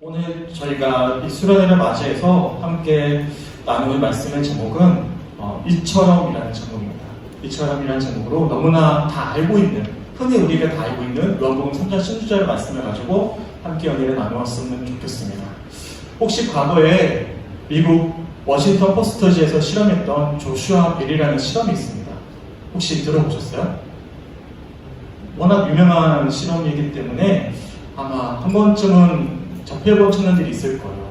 오늘 저희가 이 수련회를 맞이해서 함께 나누는 말씀의 제목은 이처럼이라는 제목입니다. 이처럼이라는 제목으로 너무나 다 알고 있는, 흔히 우리가 다 알고 있는 요한복음 3장 16절 말씀을 가지고 함께 연애를 나누었으면 좋겠습니다. 혹시 과거에 미국 워싱턴 포스터지에서 실험했던 조슈아 벨이라는 실험이 있습니다. 혹시 들어보셨어요? 워낙 유명한 실험이기 때문에 아마 한 번쯤은 접해본 청년들이 있을 거예요.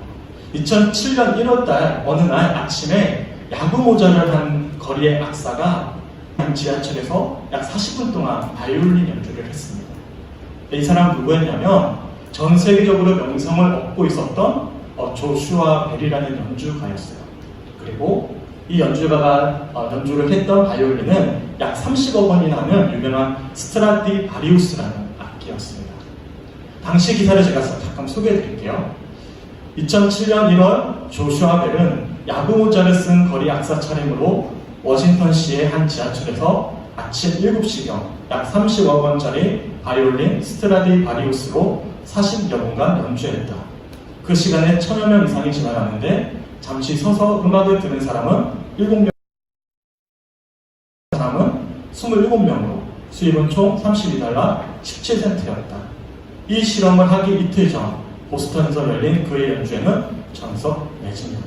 2007년 1월달 어느 날 아침에 야구 모자를 한 거리의 악사가 지하철에서 약 40분 동안 바이올린 연주를 했습니다. 이 사람 누구였냐면 전 세계적으로 명성을 얻고 있었던 조슈아 벨이라는 연주가였어요. 그리고 이 연주가가 연주를 했던 바이올린은 약 30억 원이나 하는 유명한 스트라디바리우스라는 악기였습니다. 당시 기사를 제가 잠깐 소개해 드릴게요. 2007년 1월 조슈아 벨은 야구 모자를 쓴 거리 악사 차림으로 워싱턴시의 한 지하철에서 아침 7시경 약 30억 원짜리 바이올린 스트라디바리우스로 40여 분간 연주했다. 그 시간에 1000여 명 이상이 지나갔는데 잠시 서서 음악을 들은 사람은 7명, 사람은 27명으로 수입은 총 $32 17센트였다. 이 실험을 하기 이틀 전 보스턴에서 열린 그의 연주에는 전석 매진이었다.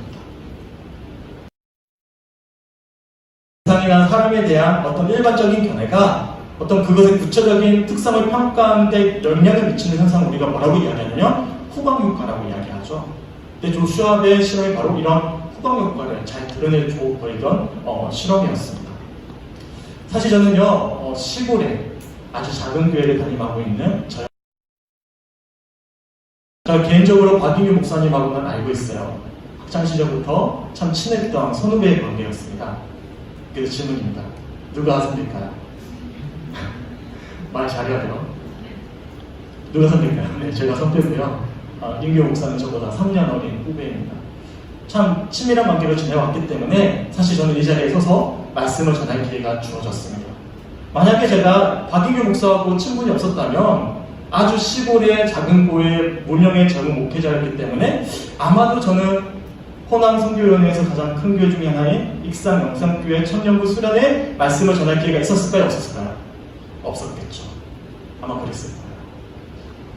세상이나 사람에 대한 어떤 일반적인 견해가 어떤 그것의 구체적인 특성을 평가하는 데 영향을 미치는 현상을 우리가 뭐라고 이야기하냐면 후광효과라고 이야기하죠. 근데 조슈아 벨 실험이 바로 이런 후광효과를 잘 드러내줘 보이던 실험이었습니다. 사실 저는요, 시골에 아주 작은 교회를 담임하고 있는 저 개인적으로 박인규 목사님하고는 알고 있어요. 학창 시절부터 참 친했던 선후배의 관계였습니다. 그래서 질문입니다. 누가 선배일까요? 말 잘해야 돼요. 누가 선배일까요? 네, 제가 선배고요. 인규 목사는 저보다 3년 어린 후배입니다. 참 친밀한 관계로 지내왔기 때문에 사실 저는 이 자리에 서서 말씀을 전할 기회가 주어졌습니다. 만약에 제가 박인규 목사하고 친분이 없었다면 아주 시골의 작은 교회 무명의 젊은 목회자였기 때문에 아마도 저는 호남 선교위원회에서 가장 큰 교회 중에 하나인 익산 영산교회 청년부 수련회 말씀을 전할 기회가 있었을까요? 없었을까요? 없었겠죠. 아마 그랬을 거예요.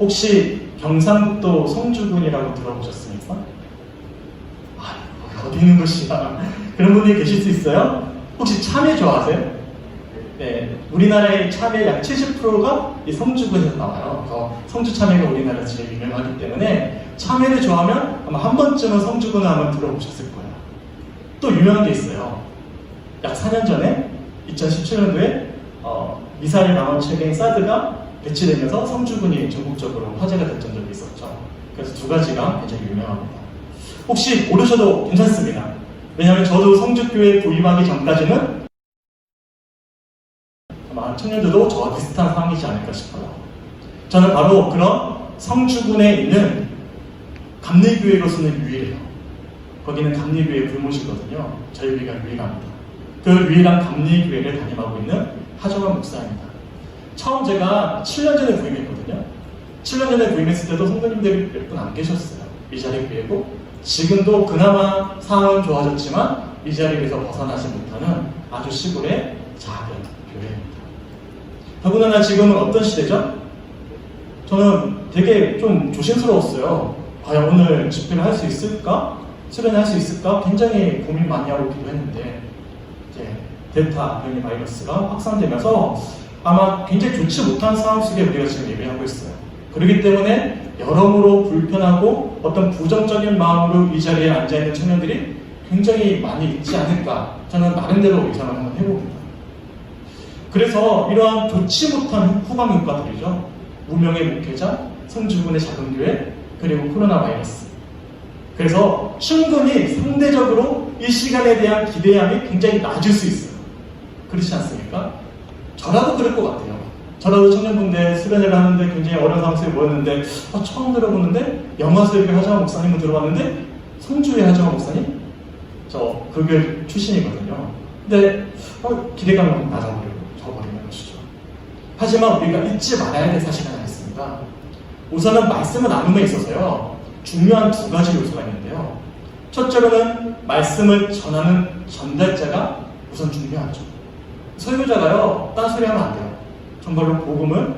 혹시 경상북도 성주군이라고 들어보셨습니까? 어디 있는 곳이야? 그런 분이 계실 수 있어요? 혹시 참외 좋아하세요? 네, 우리나라의 참외 약 70%가 이 성주군에서 나와요. 성주 참외가 우리나라에서 제일 유명하기 때문에 참외를 좋아하면 아마 한 번쯤은 성주군을 한번 들어보셨을 거예요. 또 유명한 게 있어요. 약 4년 전에 2017년도에 미사일 방어 체계인 사드가 배치되면서 성주군이 전국적으로 화제가 됐던 적이 있었죠. 그래서 두 가지가 굉장히 유명합니다. 혹시 모르셔도 괜찮습니다. 왜냐하면 저도 성주교회에 부임하기 전까지는 아마 청년들도 저와 비슷한 상황이지 않을까 싶어요. 저는 바로 그런 성주군에 있는 감리교회로서는 유일해요. 거기는 감리교회 불모시거든요. 저희 교회가 유일합니다. 그 유일한 감리교회를 담임하고 있는 하정환 목사입니다. 처음 제가 7년 전에 부임했거든요. 7년 전에 부임했을 때도 성도님들이 몇 분 안 계셨어요. 이 자리 교회고 지금도 그나마 상황은 좋아졌지만 이 자리에서 벗어나지 못하는 아주 시골의 작은 교회입니다. 더군다나 지금은 어떤 시대죠? 저는 되게 좀 조심스러웠어요. 과연 오늘 집회를 할 수 있을까? 수련을 할 수 있을까? 굉장히 고민 많이 하고 있기도 했는데 이제 델타 변이 바이러스가 확산되면서 아마 굉장히 좋지 못한 상황 속에 우리가 지금 예배하고 있어요. 그렇기 때문에 여러모로 불편하고 어떤 부정적인 마음으로 이 자리에 앉아있는 청년들이 굉장히 많이 있지 않을까 저는 나름대로 예상을 한번 해봅니다. 그래서 이러한 좋지 못한 후방 효과들이죠. 무명의 목회자, 성주군의 작은 교회, 그리고 코로나 바이러스. 그래서 충분히 상대적으로 이 시간에 대한 기대감이 굉장히 낮을 수 있어요. 그렇지 않습니까? 저라도 그럴 것 같아요. 저라도 청년분들 수련회를 하는데 굉장히 어려운 상황 속에 모였는데 처음 들어보는데 영화수협의 하정환 목사님은 들어봤는데 성주의 하정환 목사님? 저 그 교회 출신이거든요. 근데 기대감이 낮아버리고 저버리는 것이죠. 하지만 우리가 잊지 말아야 될 사실이 하나 있습니다. 우선은 말씀을 나눔에 있어서요. 중요한 두 가지 요소가 있는데요. 첫째로는 말씀을 전하는 전달자가 우선 중요하죠. 설교자가요, 딴소리 하면 안 돼요. 정말로 복음을,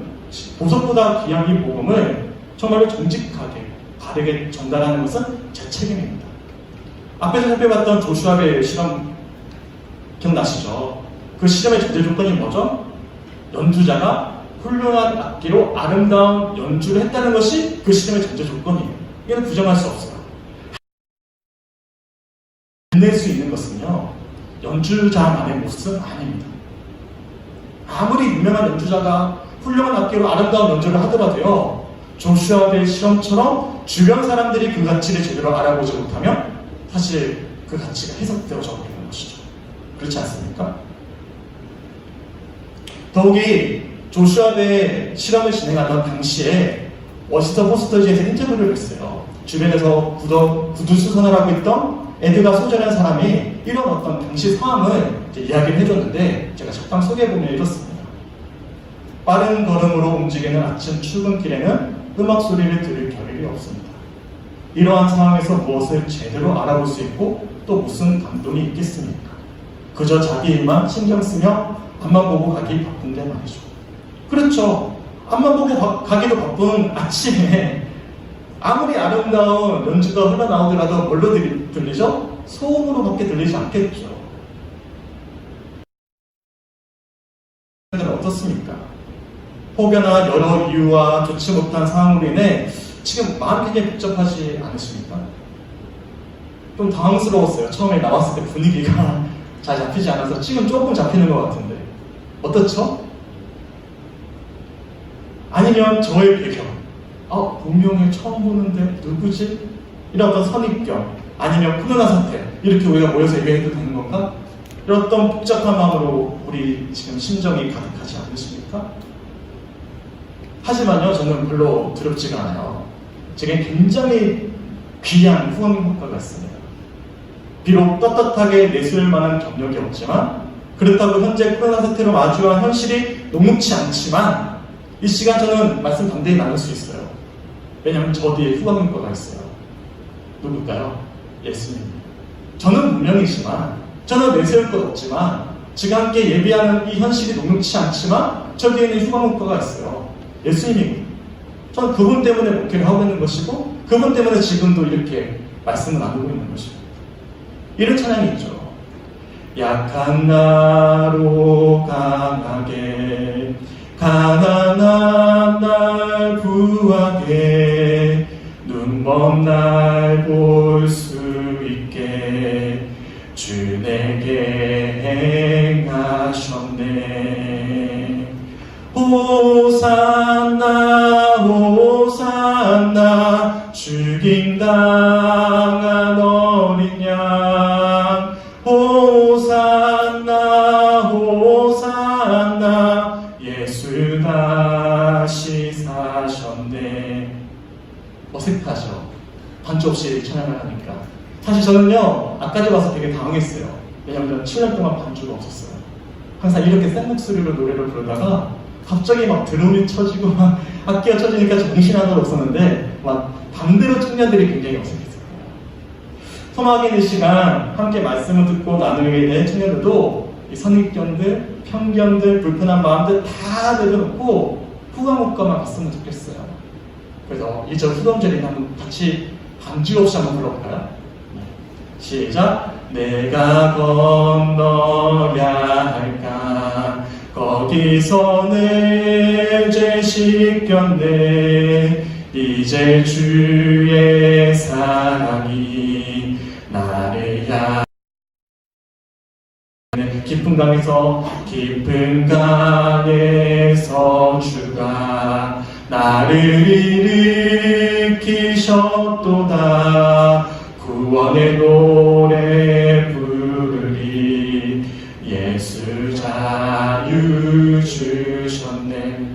보석보다 귀한 이 복음을 정말로 정직하게, 바르게 전달하는 것은 제 책임입니다. 앞에서 살펴봤던 조슈아의 실험 기억나시죠? 그 실험의 전제 조건이 뭐죠? 연주자가 훌륭한 악기로 아름다운 연주를 했다는 것이 그 실험의 전제 조건이에요. 이건 부정할 수 없어요. 낼 수 있는 것은요, 연주자만의 모습은 아닙니다. 아무리 유명한 연주자가 훌륭한 악기로 아름다운 연주를 하더라도요, 조슈아의 실험처럼 주변 사람들이 그 가치를 제대로 알아보지 못하면 사실 그 가치가 해석되어져 버리는 것이죠. 그렇지 않습니까? 더욱이 조슈아의 실험을 진행하던 당시에 워시터 포스터지에서 인터뷰를 했어요. 주변에서 구두수선을 하고 있던 에드가 소저라는 사람이 이런 어떤 당시 상황을 이야기를 해줬는데, 제가 잠깐 소개해보면 이렇습니다. 빠른 걸음으로 움직이는 아침 출근길에는 음악 소리를 들을 겨를이 없습니다. 이러한 상황에서 무엇을 제대로 알아볼 수 있고 또 무슨 감동이 있겠습니까? 그저 자기 일만 신경 쓰며 앞만 보고 가기 바쁜데 말이죠. 그렇죠. 앞만 보고 가기도 바쁜 아침에 아무리 아름다운 연주가 흘러나오더라도 뭘로 들리죠? 소음으로밖에 들리지 않겠죠. 어떻습니까? 혹여나 여러 이유와 좋지 못한 상황으로 인해 지금 마음이 굉장히 복잡하지 않으십니까? 좀 당황스러웠어요. 처음에 나왔을 때 분위기가 잘 잡히지 않아서 지금 조금 잡히는 것 같은데 어떻죠? 아니면 저의 배경, 분명히 처음 보는데 누구지? 이런 어떤 선입견, 아니면 코로나 사태, 이렇게 우리가 모여서 얘기해도 되는 건가? 이런 어떤 복잡한 마음으로 우리 지금 심정이 가득하지 않으십니까? 하지만요, 저는 별로 두렵지가 않아요. 제게 굉장히 귀한 후원 효과가 있습니다. 비록 떳떳하게 내세울 만한 경력이 없지만, 그렇다고 현재 코로나 사태로 마주한 현실이 녹록치 않지만, 이 시간 저는 말씀 담대히 나눌 수 있어요. 왜냐하면 저 뒤에 후원 효과가 있어요. 누굴까요? 예수님입니다. 저는 무명이지만, 저는 내세울 것 없지만, 지금 함께 예비하는 이 현실이 녹록치 않지만, 저 뒤에는 후원 효과가 있어요. 예수님입니다. 저는 그분 때문에 목회를 하고 있는 것이고, 그분 때문에 지금도 이렇게 말씀을 나누고 있는 것이고, 이런 찬양이 있죠. 약한 나로 강하게, 가난한 날 구하게, 눈먼 날 볼 수 있게 주 내게 행하셨네. 호산나 호산나 죽임당한 어린 양, 호산나 호산나 예수 다시 사셨네. 어색하죠? 반주 없이 찬양을 하니까. 사실 저는요, 아까지 와서 되게 당황했어요. 왜냐하면 7년 동안 반주가 없었어요. 항상 이렇게 센 목소리로 노래를 부르다가 갑자기 막 드럼이 쳐지고 막 악기가 쳐지니까 정신 하나도 없었는데, 막 반대로 청년들이 굉장히 어색했어요. 소망하게 된 시간 함께 말씀을 듣고 나누게 된 청년들도 이 선입견들, 편견들, 불편한 마음들 다 내려놓고 후광옥과만 갔으면 좋겠어요. 그래서 2절 후렴절이나 한번 같이 반주 없이 한번 불러볼까요? 시작! 내가 건너야 할까, 거기서 내 죄 씻겼네. 이제 주의 사랑이 나를 향해, 깊은 강에서 주가 나를 일으키셨도다. 구원의 노래 부르리. 예수 자유 주셨네.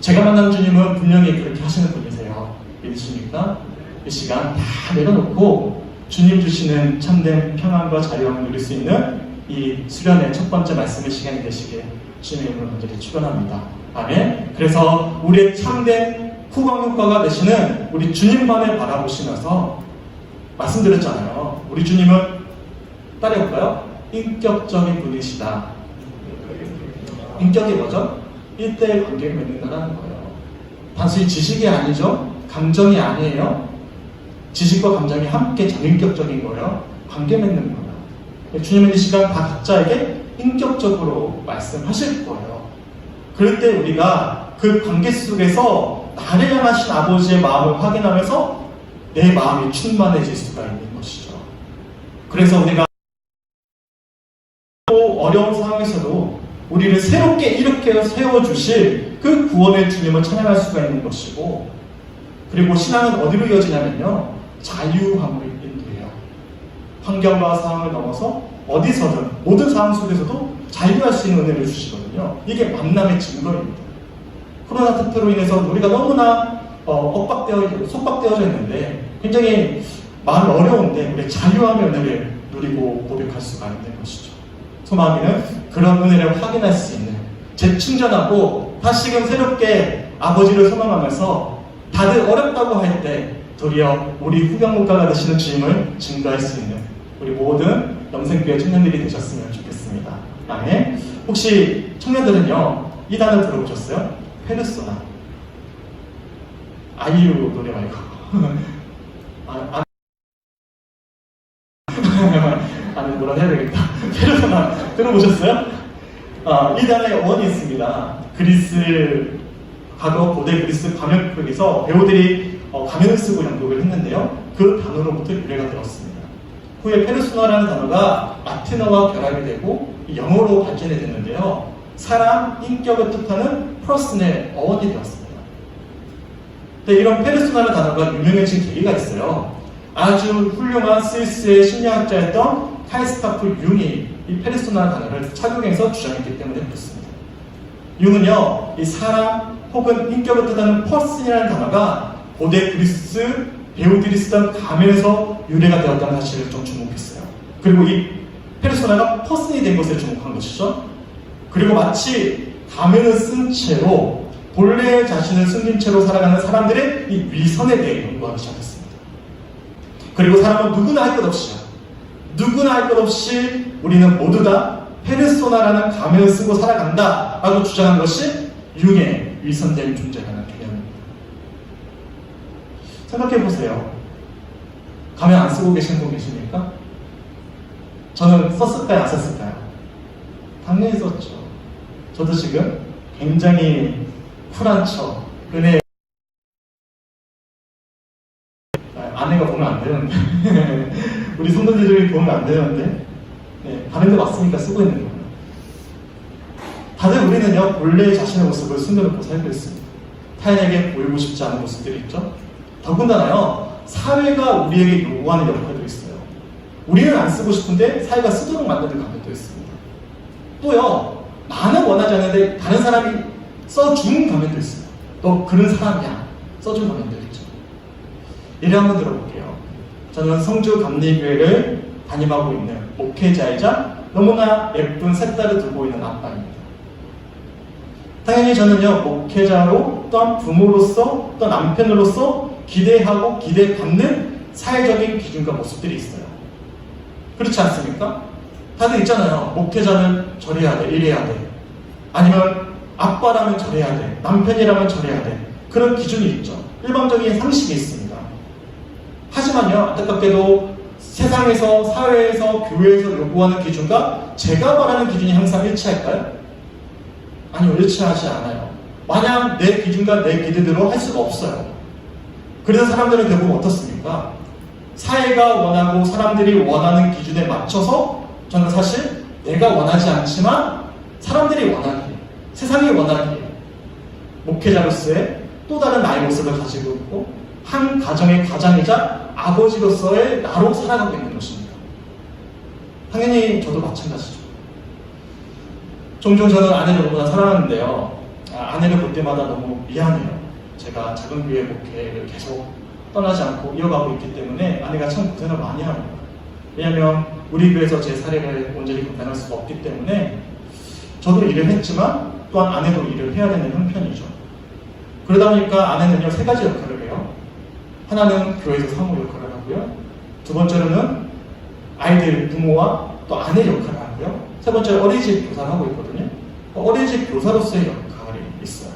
제가 만난 주님은 분명히 그렇게 하시는 분이세요. 믿으십니까? 이 시간 다 내려놓고 주님 주시는 참된 평안과 자유함을 누릴 수 있는 이 수련의 첫 번째 말씀의 시간이 되시길 주님의 이름으로 간절히 축원합니다. 아멘. 그래서 우리의 참된 후광 효과가 되시는 우리 주님만을 바라보시면서 말씀드렸잖아요. 우리 주님은 따라해볼까요? 인격적인 분이시다. 인격이 뭐죠? 1대1 관계를 맺는다는 거예요. 단순히 지식이 아니죠? 감정이 아니에요. 지식과 감정이 함께 전인격적인 거예요. 관계 맺는 거예요. 주님은 이 시간 다 각자에게 인격적으로 말씀하실 거예요. 그럴 때 우리가 그 관계 속에서 나를 향하신 아버지의 마음을 확인하면서 내 마음이 충만해질 수가 있는 것이죠. 그래서 우리가 어려운 상황에서도 우리를 새롭게 이렇게 세워주실 그 구원의 주님을 찬양할 수가 있는 것이고, 그리고 신앙은 어디로 이어지냐면요, 자유함으로 인도해요. 환경과 상황을 넘어서 어디서든 모든 상황 속에서도 자유할 수 있는 은혜를 주시거든요. 이게 만남의 증거입니다. 코로나 사태로 인해서 우리가 너무나 속박되어져 있는데 굉장히 마음이 어려운데 우리 자유함의 은혜를 누리고 고백할 수가 있는 것이죠. 소망이는 그런 은혜를 확인할 수 있는, 재충전하고 다시금 새롭게 아버지를 소망하면서 다들 어렵다고 할 때 도리어 우리 후병목가가 되시는 주님을 증거할 수 있는 우리 모든 영생교회 청년들이 되셨으면 좋겠습니다. 아멘. 혹시 청년들은요, 이 단어 들어보셨어요? 페르소나. 아이유 노래 말고 아니 뭐라 해야 되겠다. 페르소나 들어보셨어요? 이 단어의 원이 있습니다. 그리스 과거 고대 그리스 관역극에서 배우들이 가면을 쓰고 연극을 했는데요. 그 단어로부터 유래가 되었습니다. 후에 페르소나라는 단어가 라틴어와 결합이 되고 영어로 발전이 됐는데요. 사람, 인격을 뜻하는 퍼스널 어원이 되었습니다. 근데 이런 페르소나라는 단어가 유명해진 계기가 있어요. 아주 훌륭한 스위스의 심리학자였던 칼스타프 융이 이 페르소나라는 단어를 착용해서 주장했기 때문에 그렇습니다. 융은요, 이 사람 혹은 인격을 뜻하는 퍼슨이라는 단어가 고대 그리스 배우들이 쓰던 가면에서 유래가 되었다는 사실을 좀 주목했어요. 그리고 이 페르소나가 퍼슨이 된 것에 주목한 것이죠. 그리고 마치 가면을 쓴 채로 본래의 자신을 숨긴 채로 살아가는 사람들의 이 위선에 대해 연구하기 시작했습니다. 그리고 사람은 누구나 할 것 없이 우리는 모두 다 페르소나라는 가면을 쓰고 살아간다 라고 주장한 것이 융의 위선된 존재라는 개념입니다. 생각해보세요. 가면 안 쓰고 계신 분 계십니까? 저는 썼을까요? 안 썼을까요? 당연히 썼죠. 저도 지금 굉장히 쿨한 척, 은혜, 아내가 보면 안 되는데 우리 성도들이 보면 안 되는데 다른 데 맞으니까 쓰고 있는 거예요. 다들 우리는요, 본래 자신의 모습을 숨겨놓고 살고 있습니다. 타인에게 보이고 싶지 않은 모습들이 있죠. 더군다나요, 사회가 우리에게 요구하는 역할도 있어요. 우리는 안 쓰고 싶은데 사회가 쓰도록 만드는 감정도 있습니다. 또요, 나는 원하지 않는데 다른 사람이 써준 가면도 있어요. 너 그런 사람이야. 써준 가면도 있죠. 예를 한번 들어볼게요. 저는 성주 감리교회를 담임하고 있는 목회자이자 너무나 예쁜 세 딸을 두고 있는 아빠입니다. 당연히 저는요, 목회자로 또한 부모로서 또 남편으로서 기대하고 기대받는 사회적인 기준과 모습들이 있어요. 그렇지 않습니까? 다들 있잖아요. 목회자는 저래야 돼, 이래야 돼. 아니면 아빠라면 저래야 돼, 남편이라면 저래야 돼. 그런 기준이 있죠. 일반적인 상식이 있습니다. 하지만요, 안타깝게도 세상에서, 사회에서, 교회에서 요구하는 기준과 제가 말하는 기준이 항상 일치할까요? 아니요, 일치하지 않아요. 마냥 내 기준과 내 기대대로 할 수가 없어요. 그래서 사람들은 대부분 어떻습니까? 사회가 원하고 사람들이 원하는 기준에 맞춰서 저는 사실 내가 원하지 않지만 사람들이 원하기에, 세상이 원하기에 목회자로서의 또 다른 나의 모습을 가지고 있고 한 가정의 가장이자 아버지로서의 나로 살아가고 있는 것입니다. 당연히 저도 마찬가지죠. 종종 저는 아내를 너무나 사랑하는데요. 아내를 볼 때마다 너무 미안해요. 제가 작은 교회 목회를 계속 떠나지 않고 이어가고 있기 때문에 아내가 참 고생을 많이 합니다. 왜냐하면 우리 교회에서 제 사례를 온전히 감당할 수가 없기 때문에 저도 일을 했지만 또한 아내도 일을 해야 되는 형편이죠. 그러다 보니까 아내는요, 세 가지 역할을 해요. 하나는 교회에서 사모 역할을 하고요. 두 번째로는 아이들 부모와 또 아내 역할을 하고요. 세 번째로 어린이집 교사를 하고 있거든요. 어린이집 교사로서의 역할이 있어요.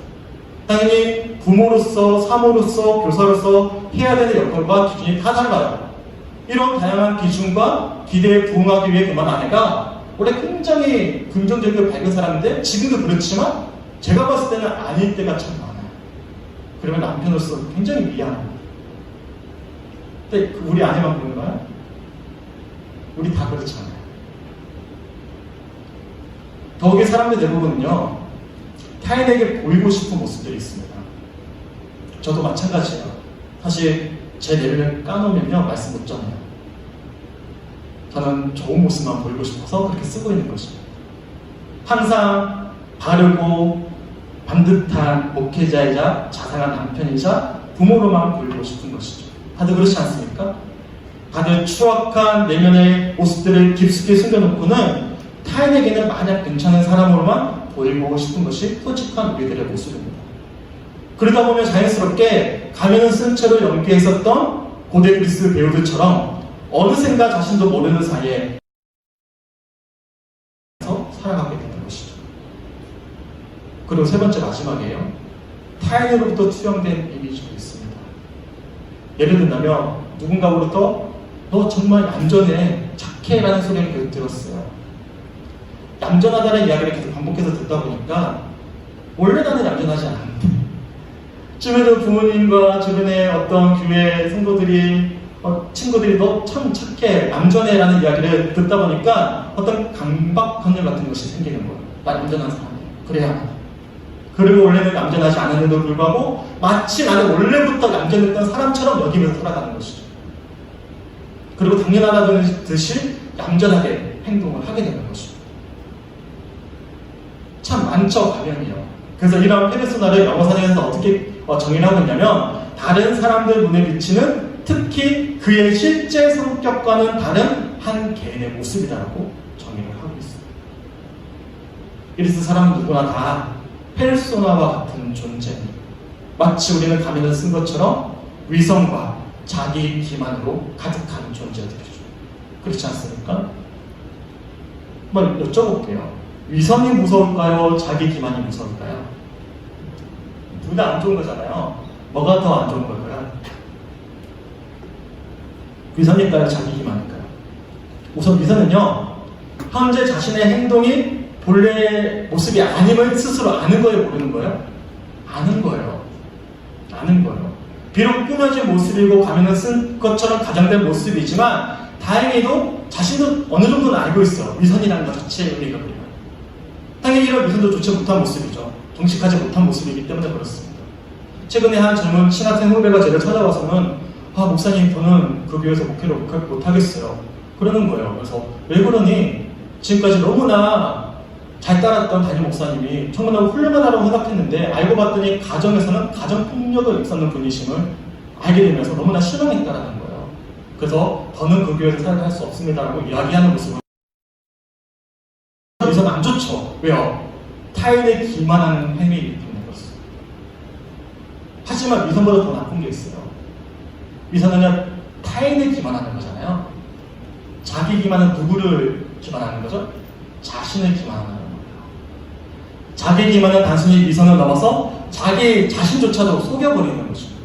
당연히 부모로서, 사모로서, 교사로서 해야 되는 역할과 기준이 다 달라요. 이런 다양한 기준과 기대에 부응하기 위해 그만 아내가 원래 굉장히 긍정적이고 밝은 사람인데 지금도 그렇지만 제가 봤을 때는 아닐 때가 참 많아요. 그러면 남편으로서 굉장히 미안합니다. 근데 우리 아내만 그런가요? 우리 다 그렇잖아요. 더욱이 사람들 대부분은요, 타인에게 보이고 싶은 모습들이 있습니다. 저도 마찬가지예요. 사실 제 내면을 까놓으면요, 말씀 못 전해요. 저는 좋은 모습만 보이고 싶어서 그렇게 쓰고 있는 것입니다. 항상 바르고 반듯한 목회자이자 자상한 남편이자 부모로만 보이고 싶은 것이죠. 다들 그렇지 않습니까? 다들 추악한 내면의 모습들을 깊숙이 숨겨놓고는 타인에게는 마냥 괜찮은 사람으로만 보이고 싶은 것이 솔직한 우리들의 모습입니다. 그러다 보면 자연스럽게 가면을 쓴 채로 연기했었던 고대 그리스 배우들처럼 어느샌가 자신도 모르는 사이에 살아가게 되는 것이죠. 그리고 세 번째 마지막이에요. 타인으로부터 투영된 이미지도 있습니다. 예를 든다면 누군가로부터 너 정말 얌전해, 착해 라는 소리를 계속 들었어요. 얌전하다는 이야기를 계속 반복해서 듣다 보니까 원래 나는 얌전하지 않은데 주변의 부모님과 주변의 어떤 교회 성도들이 친구들이 너 참 착해, 얌전해 라는 이야기를 듣다 보니까 어떤 강박관념 같은 것이 생기는 거예요. 나 얌전한 사람이야. 그래야 한다. 그리고 원래는 얌전하지 않았는데도 불구하고 마치 나는 원래부터 얌전했던 사람처럼 여기면서 살아가는 것이죠. 그리고 당연하다듯이 얌전하게 행동을 하게 되는 것이죠. 참 많죠, 가면이요. 그래서 이런 페르소나를 영어 사전에서 어떻게 정의를 하고 있냐면 다른 사람들 눈에 비치는 특히 그의 실제 성격과는 다른 한 개인의 모습이라고 정의를 하고 있습니다. 이래서 사람은 누구나 다 페르소나와 같은 존재입니다. 마치 우리는 가면을 쓴 것처럼 위선과 자기 기만으로 가득한 존재들이죠. 그렇지 않습니까? 한번 여쭤볼게요. 위선이 무서울까요? 자기 기만이 무서울까요? 둘 다 안 좋은 거잖아요. 뭐가 더 안 좋은 걸까요? 위선일까요? 자기 기만일까요? 우선 위선은요, 현재 자신의 행동이 본래의 모습이 아님을 스스로 아는 거예요? 모르는 거예요? 아는 거예요. 아는 거예요. 비록 꾸며진 모습이고 가면을 쓴 것처럼 가장된 모습이지만 다행히도 자신도 어느 정도는 알고 있어요. 위선이라는 것 자체의 의미가 그래요. 당연히 이런 위선도 좋지 못한 모습이죠. 정직하지 못한 모습이기 때문에 그렇습니다. 최근에 한 젊은 신학생 후배가 저를 찾아와서는 목사님 저는 그 교회에서 목회를 못하겠어요. 그러는 거예요. 그래서 왜 그러니? 지금까지 너무나 잘 따랐던 담임 목사님이 정말 훌륭하다고 생각했는데 알고 봤더니 가정에서는 가정폭력을 일삼는 분이심을 알게 되면서 너무나 실망했다라는 거예요. 그래서 더는 그 교회에서 살아갈 수 없습니다라고 이야기하는 모습을 위선 안 좋죠. 왜요? 타인의 기만하는 행위이기 때문에 그렇습니다. 하지만 위선보다 더 나쁜 게 있어요. 위선은 타인을 기만하는 거잖아요. 자기 기만은 누구를 기만하는 거죠? 자신을 기만하는 거예요. 자기 기만은 단순히 위선을 넘어서 자기 자신조차도 속여버리는 것입니다.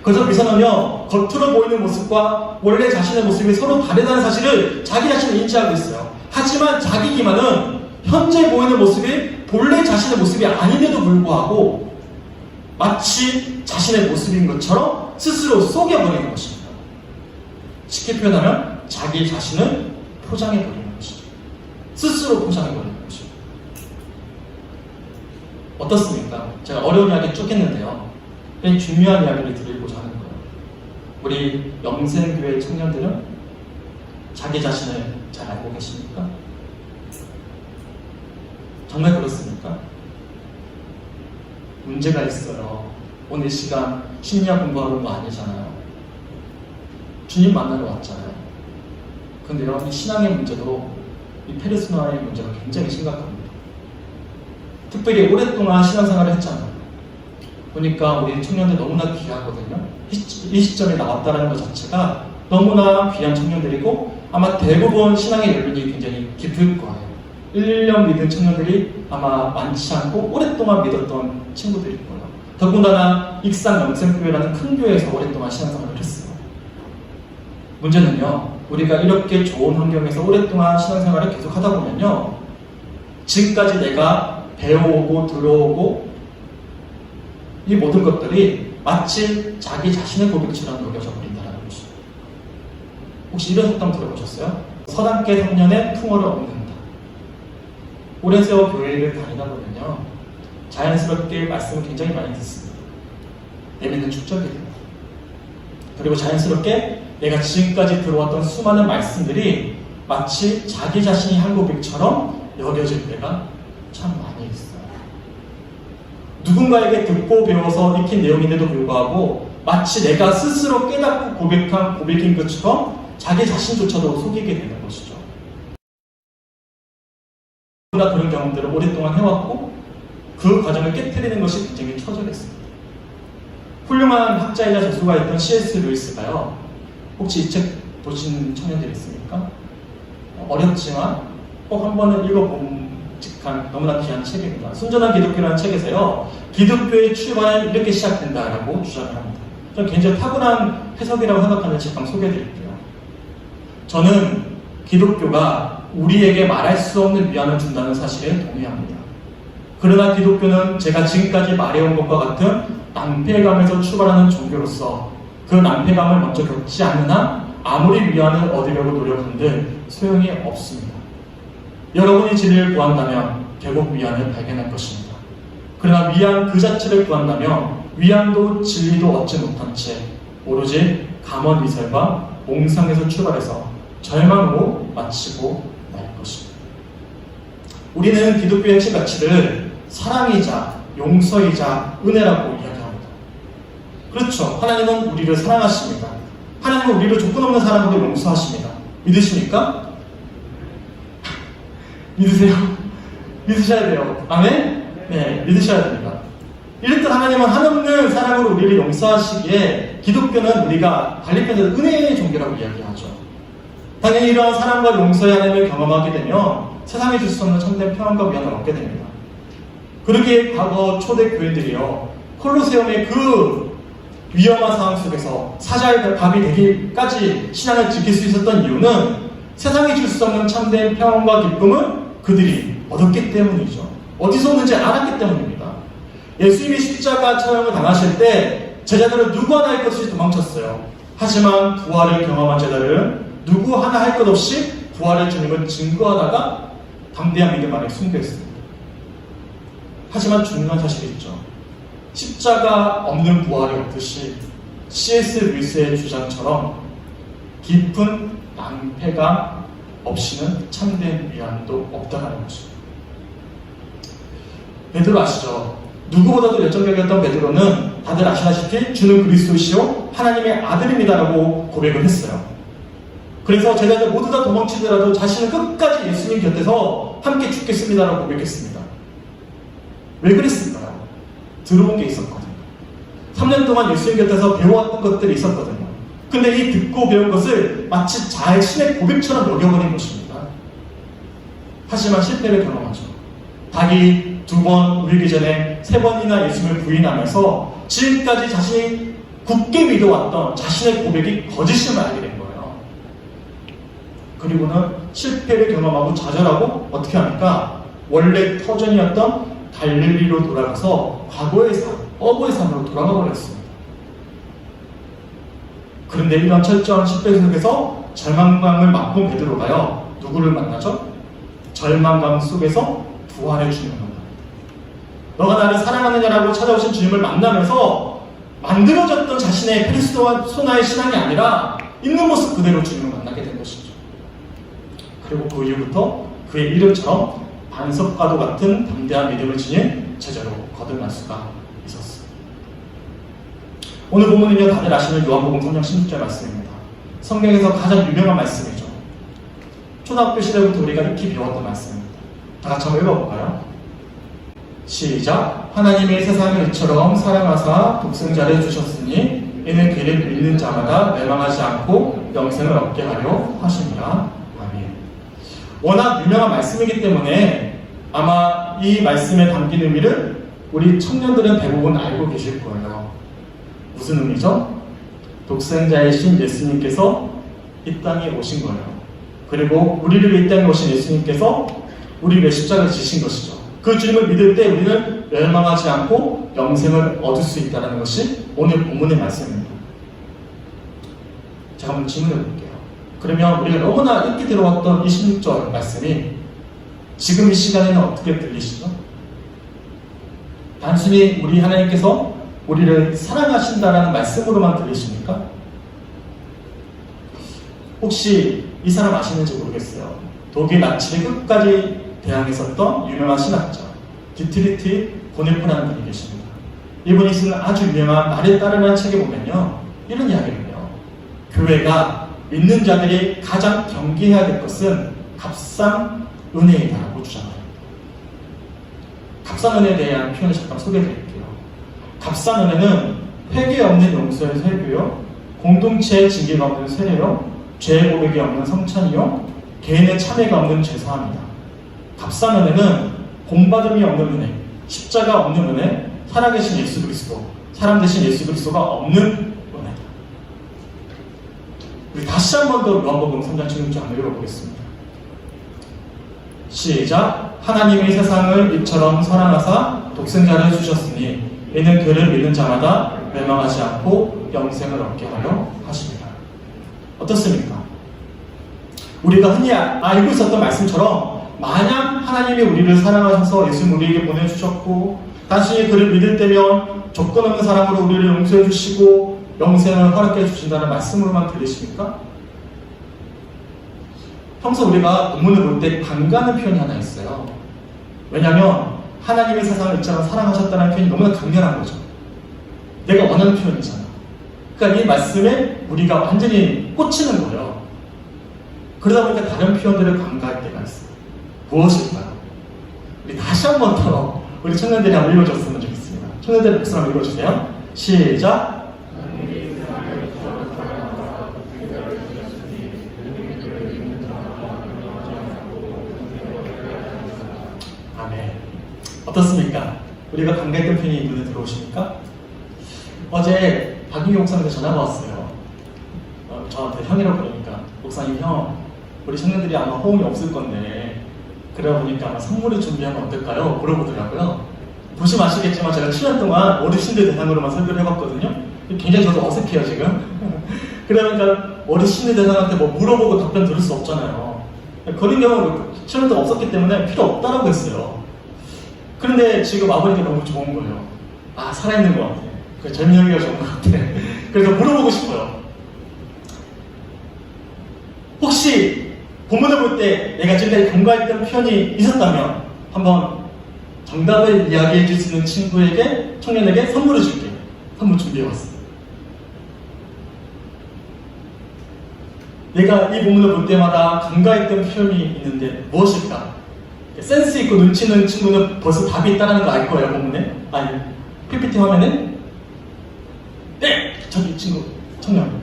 그래서 위선은요, 겉으로 보이는 모습과 원래 자신의 모습이 서로 다르다는 사실을 자기 자신을 인지하고 있어요. 하지만 자기 기만은 현재 보이는 모습이 본래 자신의 모습이 아닌데도 불구하고 마치 자신의 모습인 것처럼 스스로 속여버리는 것입니다. 쉽게 표현하면 자기 자신을 포장해버리는 것이죠. 스스로 포장해버리는 것이죠. 어떻습니까? 제가 어려운 이야기 쭉 했는데요. 굉장히 중요한 이야기를 드리고자 하는 거예요. 우리 영생교회 청년들은 자기 자신을 잘 알고 계십니까? 정말 그렇습니까? 문제가 있어요. 오늘 시간 심리학 공부하는 거 아니잖아요. 주님 만나러 왔잖아요. 근데요, 이 신앙의 문제도 이 페르소나의 문제가 굉장히 심각합니다. 특별히 오랫동안 신앙생활을 했잖아요. 보니까 우리 청년들 너무나 귀하거든요. 이 시점에 나왔다는 것 자체가 너무나 귀한 청년들이고 아마 대부분 신앙의 연륜이 굉장히 깊을 거예요. 1년 믿은 청년들이 아마 많지 않고 오랫동안 믿었던 친구들일 거예요. 더군다나 익산 영생교회라는 큰 교회에서 오랫동안 신앙생활을 했어요. 문제는요, 우리가 이렇게 좋은 환경에서 오랫동안 신앙생활을 계속 하다 보면요, 지금까지 내가 배워오고 들어오고 이 모든 것들이 마치 자기 자신의 고백처럼 여겨져 버린다는 것이죠. 혹시 이런 속담 들어보셨어요? 서당계 3년에 풍어를 얻는다. 오랜 세월 교회를 다니다 보면요, 자연스럽게 말씀을 굉장히 많이 듣습니다. 내면은 축적이 됩니다. 그리고 자연스럽게 내가 지금까지 들어왔던 수많은 말씀들이 마치 자기 자신이 한 고백처럼 여겨질 때가 참 많이 있어요. 누군가에게 듣고 배워서 익힌 내용인데도 불구하고 마치 내가 스스로 깨닫고 고백한 고백인 것처럼 자기 자신조차도 속이게 되는 것이죠. 그런 경험들을 오랫동안 해왔고 그 과정을 깨트리는 것이 굉장히 처절했습니다. 훌륭한 학자이자 저수가였던 C.S. 루이스가요, 혹시 이 책 보신 청년들이 있습니까? 어렵지만 꼭 한 번은 읽어봄직한 너무나 귀한 책입니다. 순전한 기독교라는 책에서요, 기독교의 출발은 이렇게 시작된다라고 주장을 합니다. 저는 굉장히 탁월한 해석이라고 생각하는 책 한번 소개해드릴게요. 저는 기독교가 우리에게 말할 수 없는 위안을 준다는 사실에 동의합니다. 그러나 기독교는 제가 지금까지 말해온 것과 같은 낭패감에서 출발하는 종교로서 그 낭패감을 먼저 겪지 않는 한 아무리 위안을 얻으려고 노력한들 소용이 없습니다. 여러분이 진리를 구한다면 결국 위안을 발견할 것입니다. 그러나 위안 그 자체를 구한다면 위안도 진리도 얻지 못한 채 오로지 감언이설과 몽상에서 출발해서 절망으로 마치고 말 것입니다. 우리는 기독교의 핵심 가치를 사랑이자 용서이자 은혜라고 이야기합니다. 그렇죠. 하나님은 우리를 사랑하십니다. 하나님은 우리를 조건 없는 사랑으로 용서하십니다. 믿으십니까? 믿으세요? 믿으셔야 돼요. 아멘? 네, 믿으셔야 됩니다. 이렇듯 하나님은 한없는 사랑으로 우리를 용서하시기에 기독교는 우리가 달리편에서 은혜의 종교라고 이야기하죠. 당연히 이러한 사랑과 용서의 하나님을 경험하게 되면 세상에 줄 수 없는 참된 평안과 위안을 얻게 됩니다. 그러기에 과거 초대 교인들이요, 콜로세움의 그 위험한 상황 속에서 사자의 밥이 되기까지 신앙을 지킬 수 있었던 이유는 세상이 줄 수 없는 참된 평안과 기쁨을 그들이 얻었기 때문이죠. 어디서 오는지 알았기 때문입니다. 예수님이 십자가 처형을 당하실 때 제자들은 누구 하나 할 것 없이 도망쳤어요. 하지만 부활을 경험한 제자들은 누구 하나 할 것 없이 부활의 주님을 증거하다가 담대한 믿음 안에 순교했습니다. 하지만 중요한 사실이 있죠. 십자가 없는 부활이 없듯이 C.S. 루이스의 주장처럼 깊은 낭패가 없이는 참된 위안도 없다는 것입니다. 베드로 아시죠? 누구보다도 열정적이었던 베드로는 다들 아시다시피 주는 그리스도시요 하나님의 아들입니다라고 고백을 했어요. 그래서 제자들 모두 다 도망치더라도 자신은 끝까지 예수님 곁에서 함께 죽겠습니다라고 고백했습니다. 왜 그랬을까요? 들어본 게 있었거든요. 3년 동안 예수님 곁에서 배워왔던 것들이 있었거든요. 근데 이 듣고 배운 것을 마치 자신의 고백처럼 여겨버린 것입니다. 하지만 실패를 경험하죠. 닭이 2번 울기 전에 3번이나 예수님을 부인하면서 지금까지 자신이 굳게 믿어왔던 자신의 고백이 거짓임을 알게 된 거예요. 그리고는 실패를 경험하고 좌절하고 어떻게 합니까? 원래 터전이었던 갈릴리로 돌아가서 과거의 삶, 어부의 삶으로 돌아가 버렸습니다. 그런데 이런 철저한 실패 속에서 절망감을 맛본 베드로가요, 누구를 만나죠? 절망감 속에서 부활의 주님을 만납니다. 너가 나를 사랑하느냐라고 찾아오신 주님을 만나면서 만들어졌던 자신의 페르소나의 신앙이 아니라 있는 모습 그대로 주님을 만나게 된 것이죠. 그리고 그 이후부터 그의 이름처럼 반석과도 같은 담대한 믿음을 지닌 제자로 거듭날 수가 있었습니다. 오늘 본문은요, 다들 아시는 요한복음 3장 16절 말씀입니다. 성경에서 가장 유명한 말씀이죠. 초등학교 시절부터 우리가 익히 배웠던 말씀입니다. 다 같이 한번 읽어볼까요? 시작. 하나님이 세상을 이처럼 사랑하사 독생자를 주셨으니 이는 그를 믿는 자마다 멸망하지 않고 영생을 얻게 하려 하심이라. 아멘. 워낙 유명한 말씀이기 때문에 아마 이 말씀에 담긴 의미를 우리 청년들은 대부분 알고 계실 거예요. 무슨 의미죠? 독생자이신 예수님께서 이 땅에 오신 거예요. 그리고 우리를 이 땅에 오신 예수님께서 우리를 십자가를 지신 것이죠. 그 주님을 믿을 때 우리는 멸망하지 않고 영생을 얻을 수 있다는 것이 오늘 본문의 말씀입니다. 제가 한번 질문해 볼게요. 그러면 우리가 너무나 읽게 들어왔던 26절 말씀이 지금 이 시간에는 어떻게 들리시죠? 단순히 우리 하나님께서 우리를 사랑하신다라는 말씀으로만 들리십니까? 혹시 이 사람 아시는지 모르겠어요. 독일 나치를 끝까지 대항했었던 유명한 신학자 디트리히 보네포라는 분이 계십니다. 이분이 쓴 아주 유명한 말에 따르는 책에 보면요, 이런 이야기를 해요. 교회가 믿는 자들이 가장 경계해야 될 것은 값싼 은혜이다라고 주장합니다. 값싼 은혜에 대한 표현을 잠깐 소개해드릴게요. 값싼 은혜는 회개 없는 용서의 회개요, 공동체의 징계가 없는 세례요, 죄 고백이 없는 성찬이요, 개인의 참회가 없는 제사합니다. 값싼 은혜는 본받음이 없는 은혜, 십자가 없는 은혜, 살아계신 예수 그리스도, 사람 대신 예수 그리스도가 없는 은혜다. 우리 다시 한 번 더 요한복음 3장 16절 한번 읽어보겠습니다. 시작. 하나님이 세상을 이처럼 사랑하사 독생자를 주셨으니 이는 그를 믿는 자마다 멸망하지 않고 영생을 얻게 하려 하십니다. 어떻습니까? 우리가 흔히 알고 있었던 말씀처럼 만약 하나님이 우리를 사랑하셔서 예수님 우리에게 보내주셨고 단순히 그를 믿을 때면 조건 없는 사랑으로 우리를 용서해 주시고 영생을 허락해 주신다는 말씀으로만 들리십니까? 평소 우리가 본문을 볼 때 반가는 표현이 하나 있어요. 왜냐하면 하나님의 세상을 이처럼 사랑하셨다는 표현이 너무나 강렬한 거죠. 내가 원하는 표현이잖아. 그러니까 이 말씀에 우리가 완전히 꽂히는 거예요. 그러다 보니까 다른 표현들을 간과할 때가 있어요. 무엇일까요? 우리 다시 한 번 더 우리 청년들이 한번 읽어줬으면 좋겠습니다. 청년들 목소리 한번 읽어주세요. 시작. 아멘. 어떻습니까? 우리가 감격했던 편이 눈에 들어오십니까? 어제 박인규 목사님한테 전화가 왔어요. 저한테 형이라고 그러니까 목사님 형, 우리 청년들이 아마 호응이 없을 건데 그러다 보니까 아마 선물을 준비하면 어떨까요? 물어보더라고요. 보시면 아시겠지만 제가 7년 동안 어르신들 대상으로만 설교를 해봤거든요. 굉장히 저도 어색해요 지금. 그러니까 어르신들 대상한테 뭐 물어보고 답변 들을 수 없잖아요. 그런 경우는 7년 동안 없었기 때문에 필요 없다라고 했어요. 그런데 지금 와보니까 너무 좋은 거예요. 아, 살아있는 것 같아. 젊은이가 좋은 것 같아. 그래서 물어보고 싶어요. 혹시 본문을 볼 때 내가 지금까지 경과했던 표현이 있었다면 한번 정답을 이야기해 줄 수 있는 친구에게, 청년에게 선물을 줄게. 선물 준비해왔어. 내가 이 본문을 볼 때마다 경과했던 표현이 있는데 무엇일까? 센스 있고 눈치 있는 친구는 벌써 답이 있다는 거 알 거예요, 본문에. 아니, PPT 화면에. 네! 저기 이 친구, 청년.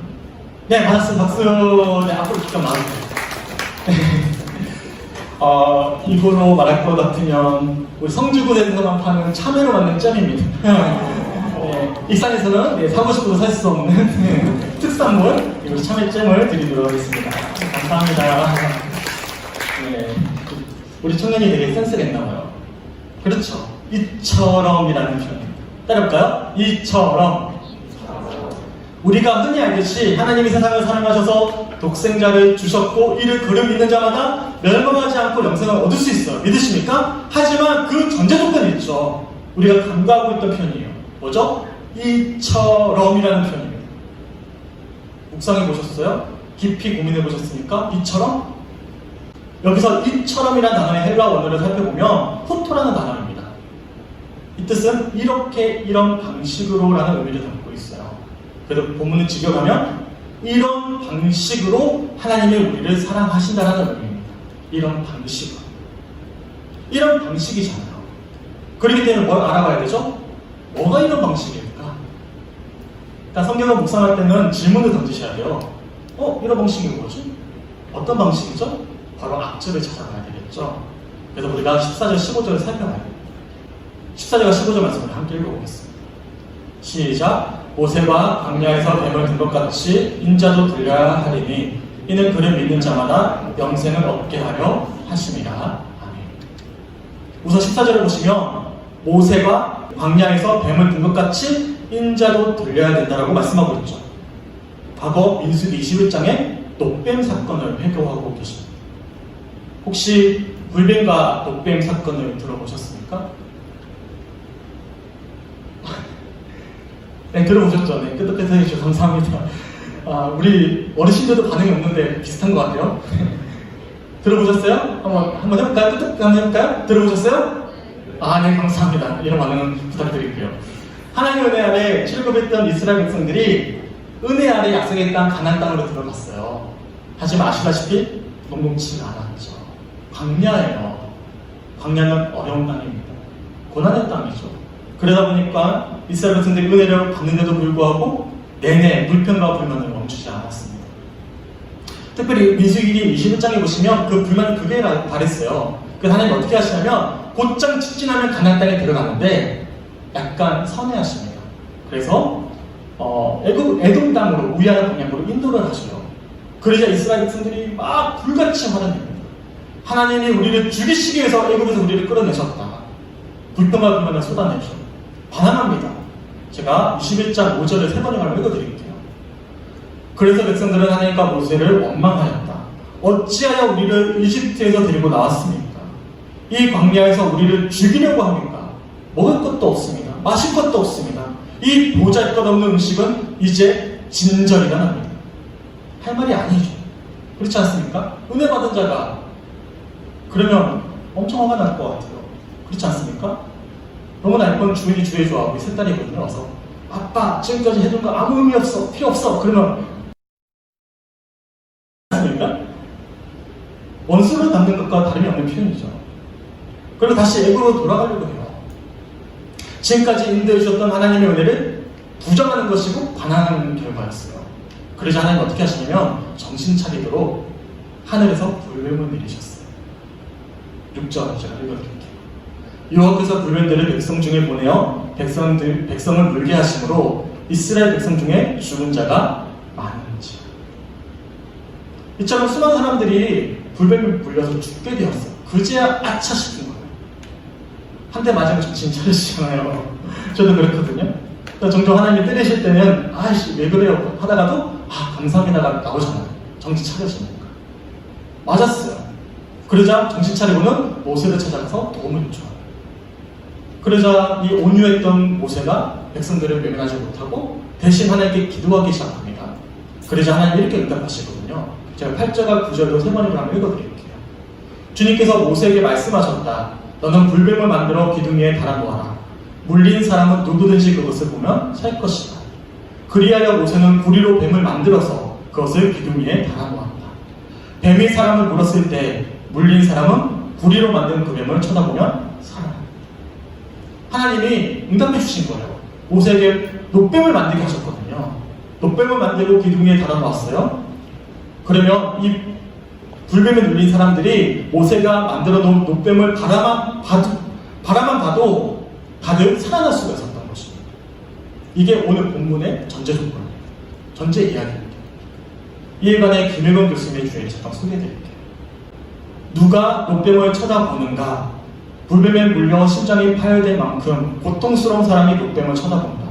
네, 받았어요. 박수. 네, 앞으로 기가 막히세요. 이거로 말할 것 같으면 우리 성주군에서만 파는 참외로 만든 잼입니다. 네, 익산에서는 네, 사고 싶어도 살 수 없는 네, 특산물 우리 참외잼을 드리도록 하겠습니다. 감사합니다. 네, 우리 청년이 되게 센스가 있나봐요. 그렇죠. 이처럼이라는 표현입니다. 따라볼까요? 이처럼. 우리가 흔히 알듯이 하나님이 세상을 사랑하셔서 독생자를 주셨고 이를 그를 믿는 자마다 멸망하지 않고 영생을 얻을 수 있어요. 믿으십니까? 하지만 그 전제 조건이 있죠. 우리가 간과하고 있던 표현이에요. 뭐죠? 이처럼이라는 표현입니다. 묵상해 보셨어요? 깊이 고민해 보셨습니까? 이처럼? 여기서 이처럼이라는 단어의 헬라 원어를 살펴보면 포토라는 단어입니다. 이 뜻은 이렇게 이런 방식으로 라는 의미를 담고 있어요. 그래서 본문을 직역하면 이런 방식으로 하나님이 우리를 사랑하신다는 의미입니다. 이런 방식으로. 이런 방식이잖아요. 그렇기 때문에 뭘 알아봐야 되죠? 뭐가 이런 방식일까? 그러니까 성경을 묵상할 때는 질문을 던지셔야 돼요. 이런 방식이 뭐지? 어떤 방식이죠? 바로 앞줄을 찾아가야 되겠죠. 그래서 우리가 14절, 15절을 살펴봐야 돼요. 14절과 15절 말씀을 함께 읽어보겠습니다. 시작! 모세가 광야에서 뱀을 든 것 같이 인자도 들려야 하리니 이는 그를 믿는 자마다 영생을 얻게 하려 하심이라. 아멘. 우선 14절을 보시면 모세가 광야에서 뱀을 든 것 같이 인자도 들려야 된다고 말씀하고 있죠. 과거 민수기 21장에 녹뱀 사건을 회고하고 계십니다. 혹시 불뱀과 녹뱀 사건을 들어보셨습니까? 네, 들어보셨죠? 네, 끄덕끄덕 해주셔서 감사합니다. 우리 어르신들도 반응이 없는데 비슷한 것 같아요. 들어보셨어요? 한번 해볼까요? 끄덕끄덕 한번 해볼까요? 들어보셨어요? 네, 감사합니다. 이런 반응은 부탁드릴게요. 하나님의 은혜 아래 출애굽했던 이스라엘 백성들이 은혜 아래 약속의 땅 가나안 땅으로 들어갔어요. 하지만 아시다시피 녹록치가 않았죠. 광야예요. 광야는 어려운 땅입니다. 고난의 땅이죠. 그러다 보니까 이스라엘 백성들이 은혜를 받는데도 불구하고 내내 불평과 불만을 멈추지 않았습니다. 특별히 민수기 21장에 보시면 그 불만을 극에 발했어요. 그래서 하나님 어떻게 하시냐면 곧장 직진하면 가나안 땅에 들어가는데 약간 선회하십니다. 그래서 에돔 땅으로 우리아라 방향으로 인도를 하셔요. 그러자 이스라엘 백성들이 막 불같이 화를 냅니다. 하나님이 우리를 죽이시기 위해서 애굽에서 우리를 끌어내셨다. 불평과 불만을 쏟아내죠. 반항합니다. 제가 21장 5절을 3번을 읽어드릴게요. 그래서 백성들은 하나님과 모세를 원망하였다. 어찌하여 우리를 이집트에서 데리고 나왔습니까? 이 광야에서 우리를 죽이려고 합니까? 먹을 것도 없습니다. 마실 것도 없습니다. 이 보잘것없는 음식은 이제 진절이가 납니다. 할 말이 아니죠. 그렇지 않습니까? 은혜 받은 자가 그러면 엄청 화가 날 것 같아요. 그렇지 않습니까? 너무나 알건 주인이 주의 좋아하고 세 딸이거든요. 와서 아빠 지금까지 해준 거 아무 의미 없어, 필요 없어. 그러면 않습니까? 원수를 갚는 것과 다름이 없는 표현이죠. 그리고 다시 애굽으로 돌아가려고 해요. 지금까지 인도해 주셨던 하나님의 은혜를 부정하는 것이고 반항하는 결과였어요. 그러자 하나님 어떻게 하시냐면 정신 차리도록 하늘에서 불뱀을 내리셨어요. 6절 제가 읽어드릴게요. 여호와께서 불뱀들을 백성 중에 보내어 백성을 물게 하심으로 이스라엘 백성 중에 죽은 자가 많은지. 이처럼 수많은 사람들이 불뱀에 물려서 죽게 되었어요. 그제야 아차 싶은 거예요. 한 대 맞으면 정신 차리시잖아요. 저도 그렇거든요. 종종 하나님이 때리실 때는 아이씨 왜 그래요 하다가도 감사합니다가 나오잖아요. 정신 차려지니까. 맞았어요. 그러자 정신 차리고는 모세를 찾아가서 도움을 요청해요. 그러자 이 온유했던 모세가 백성들을 외면하지 못하고 대신 하나님께 기도하기 시작합니다. 그러자 하나님이 이렇게 응답하시거든요. 제가 8절과 9절로 3번으로 한번 읽어드릴게요. 주님께서 모세에게 말씀하셨다. 너는 불뱀을 만들어 기둥 위에 달아놓아라. 물린 사람은 누구든지 그것을 보면 살 것이다. 그리하여 모세는 구리로 뱀을 만들어서 그것을 기둥 위에 달아놓았다. 뱀이 사람을 물었을 때 물린 사람은 구리로 만든 그 뱀을 쳐다보면 살아난다. 하나님이 응답해 주신 거예요. 모세에게 녹뱀을 만들게 하셨거든요. 녹뱀을 만들고 기둥 위에 달아놓았어요. 그러면 이 불뱀에 눌린 사람들이 모세가 만들어 놓은 녹뱀을 바라만 봐도 다들 살아날 수가 있었던 것입니다. 이게 오늘 본문의 전제 조건이에요. 전제 이야기입니다. 이에 관해 김일건 교수님의 주에 잠깐 소개해드릴게요. 누가 녹뱀을 쳐다보는가? 불뱀에 물려 심장이 파열될 만큼 고통스러운 사람이 녹뱀을 쳐다본다.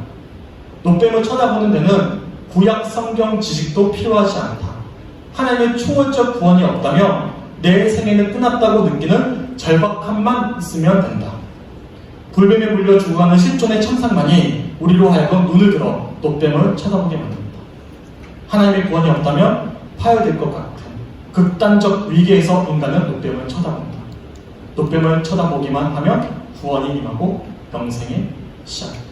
녹뱀을 쳐다보는 데는 구약 성경 지식도 필요하지 않다. 하나님의 초월적 구원이 없다면 내 생애는 끝났다고 느끼는 절박함만 있으면 된다. 불뱀에 물려 죽어가는 실존의 천상만이 우리로 하여금 눈을 들어 녹뱀을 쳐다보게 만든다. 하나님의 구원이 없다면 파열될 것 같은 극단적 위기에서 인간은 녹뱀을 쳐다본다. 녹뱀을 쳐다보기만 하면 구원이 임하고 영생이 시작됩니다.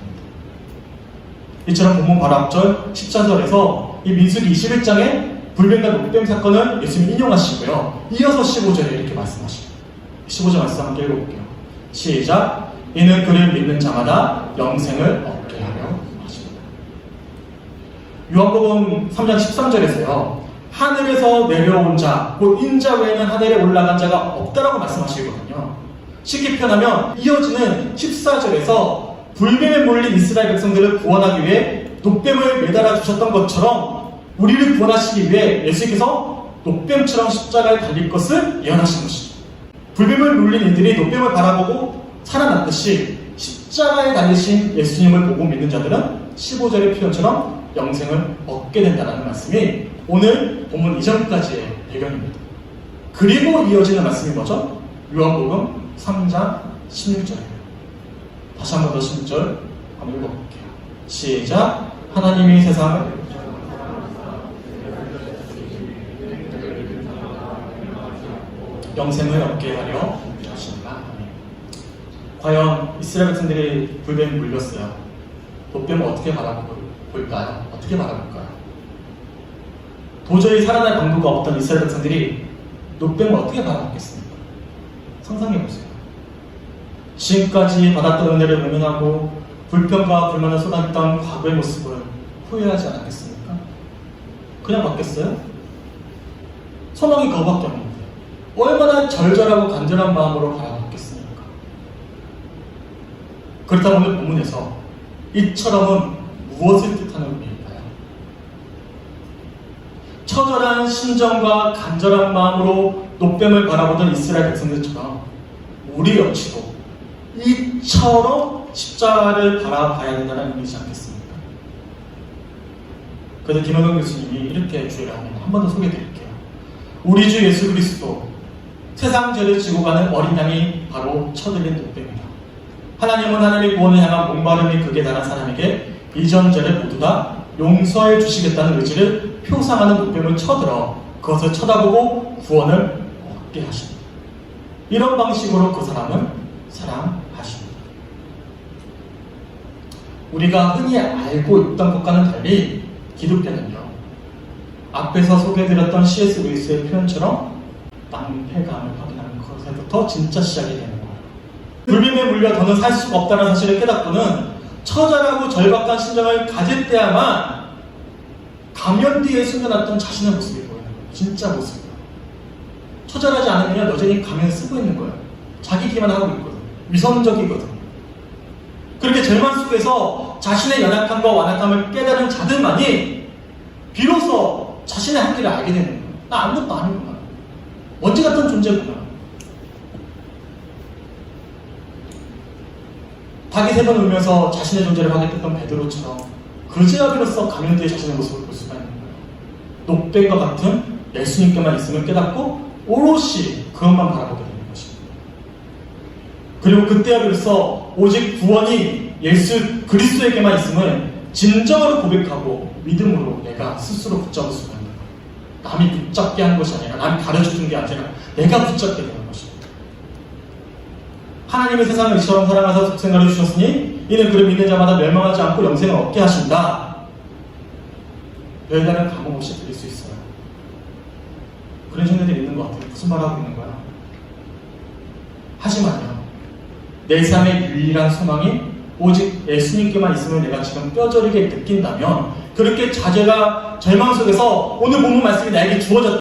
이처럼 본문 바로 앞절 14절에서 이 민수기 21장에 불뱀과 녹뱀 사건을 예수님이 인용하시고요. 이어서 15절에 이렇게 말씀하십니다. 15절 말씀 함께 읽어볼게요. 시작! 이는 그를 믿는 자마다 영생을 얻게 하려 하십니다. 요한복음 3장 13절에서요. 하늘에서 내려온 자, 곧 인자 외에는 하늘에 올라간 자가 없다라고 말씀하시거든요. 쉽게 표현하면 이어지는 14절에서 불뱀에 물린 이스라엘 백성들을 구원하기 위해 노뱀을 매달아 주셨던 것처럼 우리를 구원하시기 위해 예수께서 노뱀처럼 십자가에 달릴 것을 예언하신 것입니다. 불뱀을 물린 이들이 노뱀을 바라보고 살아났듯이 십자가에 달리신 예수님을 보고 믿는 자들은 15절의 표현처럼 영생을 얻게 된다는 말씀이 오늘 본문 이전까지의 배경입니다. 그리고 이어지는 말씀이 뭐죠? 요한복음 3장 16절입니다. 다시 한 번 더 16절 한번 읽어볼게요. 시작. 하나님이 세상을 영생을 얻게 하려 하신다. 과연 이스라엘 백성들이 불뱀에 물렸어요. 노뱀을 어떻게 바라볼까요? 어떻게 바라볼까요? 도저히 살아날 방도가 없던 이스라엘 백성들이 노뱀을 어떻게 바라보겠습니까? 상상해보세요. 지금까지 받았던 은혜를 외면하고 불평과 불만을 쏟았던 과거의 모습을 후회하지 않았겠습니까? 그냥 받겠어요? 소망이 그거밖에 없는데 얼마나 절절하고 간절한 마음으로 바라봤겠습니까? 그렇다면 오늘 본문에서 이처럼은 무엇을 뜻하는 의미일까요? 처절한 심정과 간절한 마음으로 노뱀을 바라보던 이스라엘 백성들처럼 우리 역시도 이처럼 십자가를 바라봐야 된다는 의미지 않겠습니까? 그래서 김원경 교수님이 이렇게 주의를 합니다. 한 번 더 소개해드릴게요. 우리 주 예수 그리스도 세상 죄를 지고 가는 어린 양이 바로 쳐들린 노뱀이다. 하나님은 하나님의 구원을 향한 목마름이 극에 달한 사람에게 이전 죄를 모두 다 용서해 주시겠다는 의지를 표상하는 노뱀을 쳐들어 그것을 쳐다보고 구원을 얻게 하십니다. 이런 방식으로 그 사람은 사랑하십니다. 우리가 흔히 알고 있던 것과는 달리 기독교는요, 앞에서 소개해드렸던 C.S. 루이스의 표현처럼 낭패감을 확인하는 것에부터 진짜 시작이 되는 거예요. 불뱀에 물려 더는 살 수가 없다는 사실을 깨닫고는 처절하고 절박한 심정을 가질 때야만 가면 뒤에 숨겨놨던 자신의 모습이 보여요. 진짜 모습이요. 처절하지 않으면 여전히 가면 쓰고 있는 거예요. 자기 기만하고 있거든. 위선적이거든. 그렇게 절망 속에서 자신의 연약함과 완악함을 깨달은 자들만이 비로소 자신의 한계를 알게 되는 거예요. 나 아무것도 아니구나. 먼지 같은 존재구나. 닭이 세 번 울면서 자신의 존재를 확인했던 베드로처럼 그제야 비로소 가면 뒤에 자신의 모습을 볼 수가 있는 거예요. 노뱀과 같은 예수님께만 있음을 깨닫고 오롯이 그것만 바라보게 되는 것입니다. 그리고 그때야 비로소 오직 구원이 예수 그리스도에게만 있음을 진정으로 고백하고 믿음으로 내가 스스로 붙잡을 수가 있는 거예요. 남이 붙잡게 한 것이 아니라, 남이 가르쳐준 게 아니라 내가 붙잡게 되는 것입니다. 하나님의 세상을 이처럼 사랑하사 독생자를 주셨으니 이는 그를 믿는 자마다 멸망하지 않고 영생을 얻게 하신다. 별다른 감흥 없이 들릴 수 있어요. 그런 형제들이 있는 것 같아요. 무슨 말하고 있는 거야? 하지만요, 내 삶의 유일한 소망이 오직 예수님께만 있으면 내가 지금 뼈저리게 느낀다면, 그렇게 자제가 절망 속에서 오늘 본문 말씀이 나에게 주어졌다.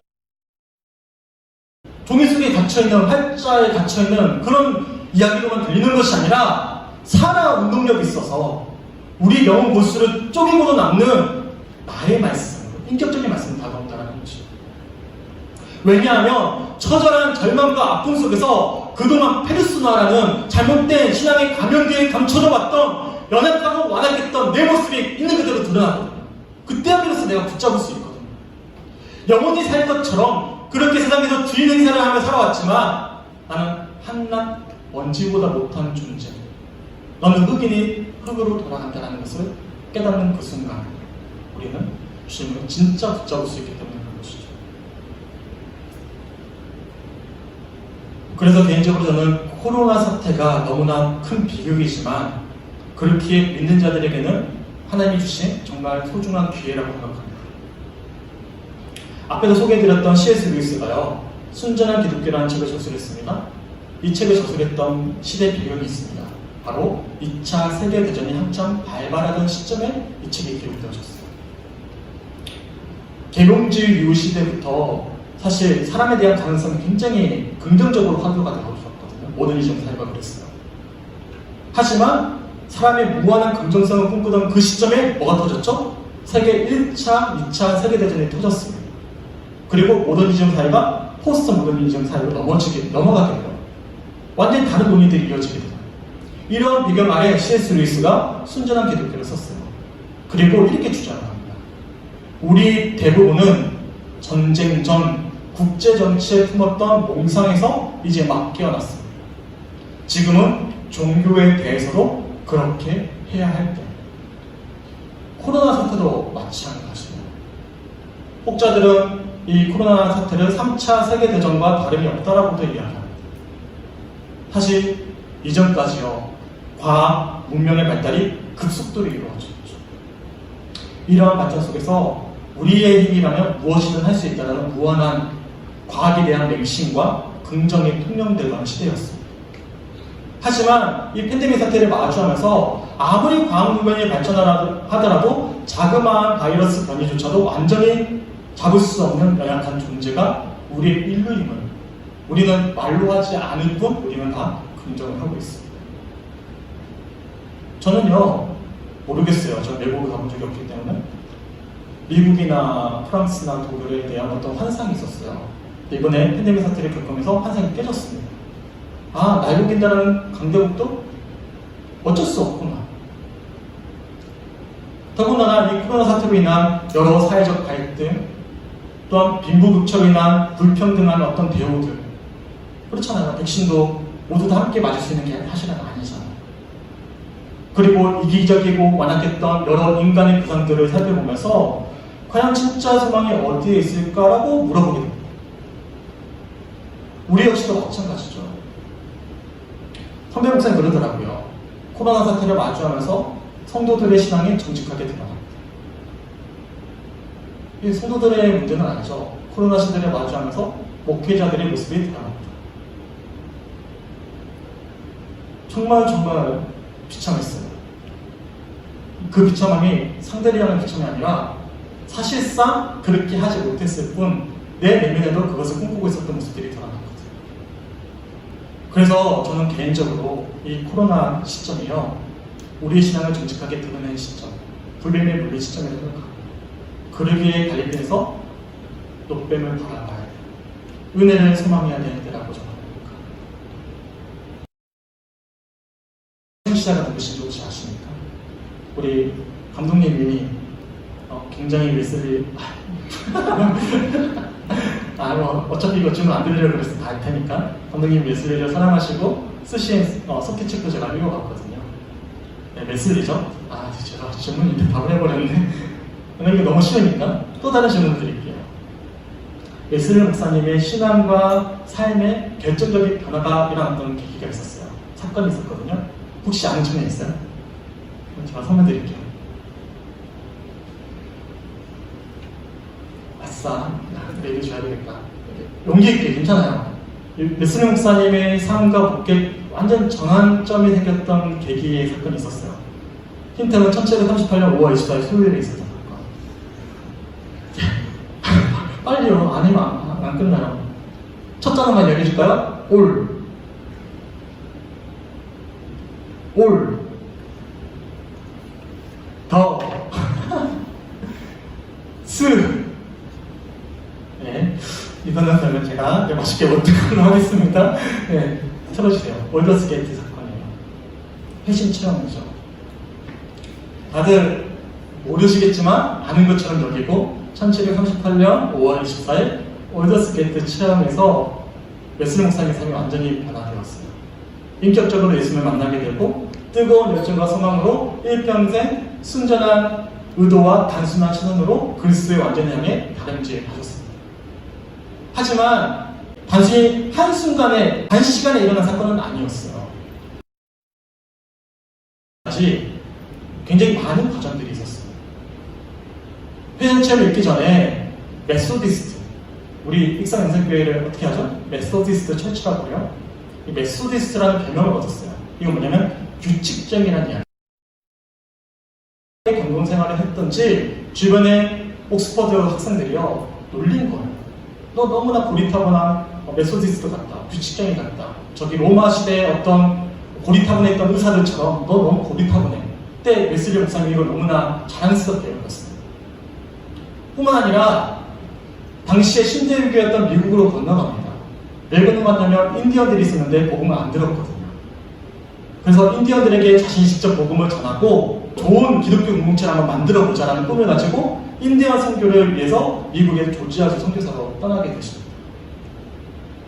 종이 속에 갇혀있는, 활자에 갇혀있는 그런 이야기로만 들리는 것이 아니라 살아 운동력이 있어서 우리 영혼 골수를 쪼개고도 남는 나의 말씀, 인격적인 말씀은 다가온다는 것이죠. 왜냐하면 처절한 절망과 아픔 속에서 그동안 페르소나라는 잘못된 신앙의 가면기에 감춰져 왔던 연약하고 완악했던 내 모습이 있는 그대로 드러나거든요. 그때야 비로소 내가 붙잡을 수 있거든요. 영원히 살 것처럼 그렇게 세상에서 주인 행세를 하며 살아왔지만 나는 한낱 먼지보다 못한 존재, 너는 흑인이 흙으로 돌아간다는 것을 깨닫는 그 순간 우리는 주님을 진짜 붙잡을 수 있기 때문에 그런 것이죠. 그래서 개인적으로 저는 코로나 사태가 너무나 큰 비극이지만 그렇게 믿는 자들에게는 하나님이 주신 정말 소중한 기회라고 생각합니다. 앞에서 소개해드렸던 C.S. 루이스가요, 순전한 기독교라는 책을 저술했습니다. 이 책을 저술했던 시대 배경이 있습니다. 바로 2차 세계대전이 한참 발발하던 시점에 이 책이 기록되어졌어요. 개봉주의 이후 시대부터 사실 사람에 대한 가능성이 굉장히 긍정적으로 화두가 되어졌거든요. 모더니즘 사회가 그랬어요. 하지만 사람의 무한한 긍정성을 꿈꾸던 그 시점에 뭐가 터졌죠? 세계 1차, 2차 세계대전이 터졌습니다. 그리고 모더니즘 사회가 포스트 모더니즘 사회로 넘어가게 돼요. 완전히 다른 논의들이 이어지게 돼요. 이런 배경 아래 C.S. 루이스가 순전한 기독교를 썼어요. 그리고 이렇게 주장을 합니다. 우리 대부분은 전쟁 전 국제정치에 품었던 몽상에서 이제 막 깨어났습니다. 지금은 종교에 대해서도 그렇게 해야 할 때. 코로나 사태도 마찬가지예요. 혹자들은 이 코로나 사태를 3차 세계대전과 다름이 없다라고도 이야기합니다. 사실 이전까지요, 과학, 문명의 발달이 급속도로 이루어졌죠. 이러한 발전 속에서 우리의 힘이라면 무엇이든 할 수 있다는 무한한 과학에 대한 맹신과 긍정의 통용되던 시대였습니다. 하지만 이 팬데믹 사태를 마주하면서 아무리 과학 문명이 발전하더라도 자그마한 바이러스 변이조차도 완전히 잡을 수 없는 연약한 존재가 우리의 인류임을 우리는 말로 하지 않을 뿐 우리는 다 긍정을 하고 있습니다. 저는요, 모르겠어요. 저는 외국을 가본 적이 없기 때문에 미국이나 프랑스나 독일에 대한 어떤 환상이 있었어요. 이번에 팬데믹 사태를 겪으면서 환상이 깨졌습니다. 아, 날 녹인다는 강대국도 어쩔 수 없구나. 더군다나 이 코로나 사태로 인한 여러 사회적 갈등, 또한 빈부격차로 인한 불평등한 어떤 대우들, 그렇잖아요. 백신도 모두 다 함께 맞을 수 있는 게 사실은 아니잖아요. 그리고 이기적이고 완악했던 여러 인간의 부상들을 살펴보면서 과연 진짜 소망이 어디에 있을까라고 물어보게 됩니다. 우리 역시도 마찬가지죠. 선배 목사님 그러더라고요. 코로나 사태를 마주하면서 성도들의 신앙이 정직하게 드러납니다. 이 성도들의 문제는 아니죠. 코로나 시대를 마주하면서 목회자들의 모습이 드러납니다. 정말 비참했어요. 그 비참함이 상대를 향한 비참이 아니라 사실상 그렇게 하지 못했을 뿐 내 내면에도 그것을 꿈꾸고 있었던 모습들이 드러났거든요. 그래서 저는 개인적으로 이 코로나 시점이요, 우리의 신앙을 정직하게 드러내는 시점, 불뱀에 물린 시점이라고 생각합니다. 그러기에 달리면서 높뱀을 바라봐야 돼요. 은혜를 소망해야 되는 때라고 저는 생각합니다. 시작은 누구신지 혹시 아십니까? 우리 감독님이 굉장히 웨슬리 어차피 이거 지금 안 들으려고 그래서 다 할 테니까 감독님 웨슬리를 사랑하시고 쓰신 소피책도 제가 읽어봤거든요. 네, 웨슬리죠? 제가 질문인데 답을 해버렸네. 이거 너무 쉬우니까 또 다른 질문을 드릴게요. 웨슬리 목사님의 신앙과 삶의 결정적인 변화가 일어났던 계기가 있었어요. 사건이 있었거든요. 혹시 아는 청년 있어요? 제가 설명 드릴게요. 아싸, 얘기해줘야 되겠다. 용기 있게, 괜찮아요. 웨슬리 목사님의 삶과 복귀 완전 전환점이 생겼던 계기의 사건이 있었어요. 힌트는 1738년 5월 24일 수요일에 있었던 사건. 빨리요, 아니면 안 끝나요. 첫 단어만 얘기해줄까요? 더, 네, 이번엔 설명 제가 맛있게 못듣도록 하겠습니다. 네, 틀어주세요. 올더스 게이트 사건이에요. 회심 체험이죠. 다들 모르시겠지만 아는 것처럼 여기고 1738년 5월 24일 올더스 게이트 체험에서 웨슬리 목사님의 삶이 완전히 변화되었어요. 인격적으로 예수님을 만나게 되고 뜨거운 열정과 소망으로 일평생 순전한 의도와 단순한 시선으로 그리스도의 완전히 향해 다름질을 하셨습니다. 하지만 단순히 한순간에, 단시간에 일어난 사건은 아니었어요. 아직 굉장히 많은 과정들이 있었어요. 회전체를 읽기 전에 메소디스트, 우리 익산연생교회를 어떻게 하죠? 메소디스트 철치라고 해요. 이 메소디스트라는 별명을 얻었어요. 이건 뭐냐면 규칙적이라는 이야기. 경공 생활을 했던지 주변에 옥스퍼드 학생들이요 놀린 거예요. 너 너무나 고리타분한 메소디스트 같다, 규칙적인 같다. 저기 로마 시대의 어떤 고리타분했던 의사들처럼 너 너무 고리타분해. 그때 웨슬리 목사님이 이걸 너무나 자랑스럽게 여겼습니다. 뿐만 아니라 당시에 신대유교였던 미국으로 건너갑니다. 왜 건너갔냐면 인디언들이 있었는데 복음을 안 들었거든요. 그래서 인디언들에게 자신이 직접 복음을 전하고 좋은 기독교 공동체를 한번 만들어보자라는 꿈을 가지고 인디언 선교를 위해서 미국의 조지아주 선교사로 떠나게 되십니다.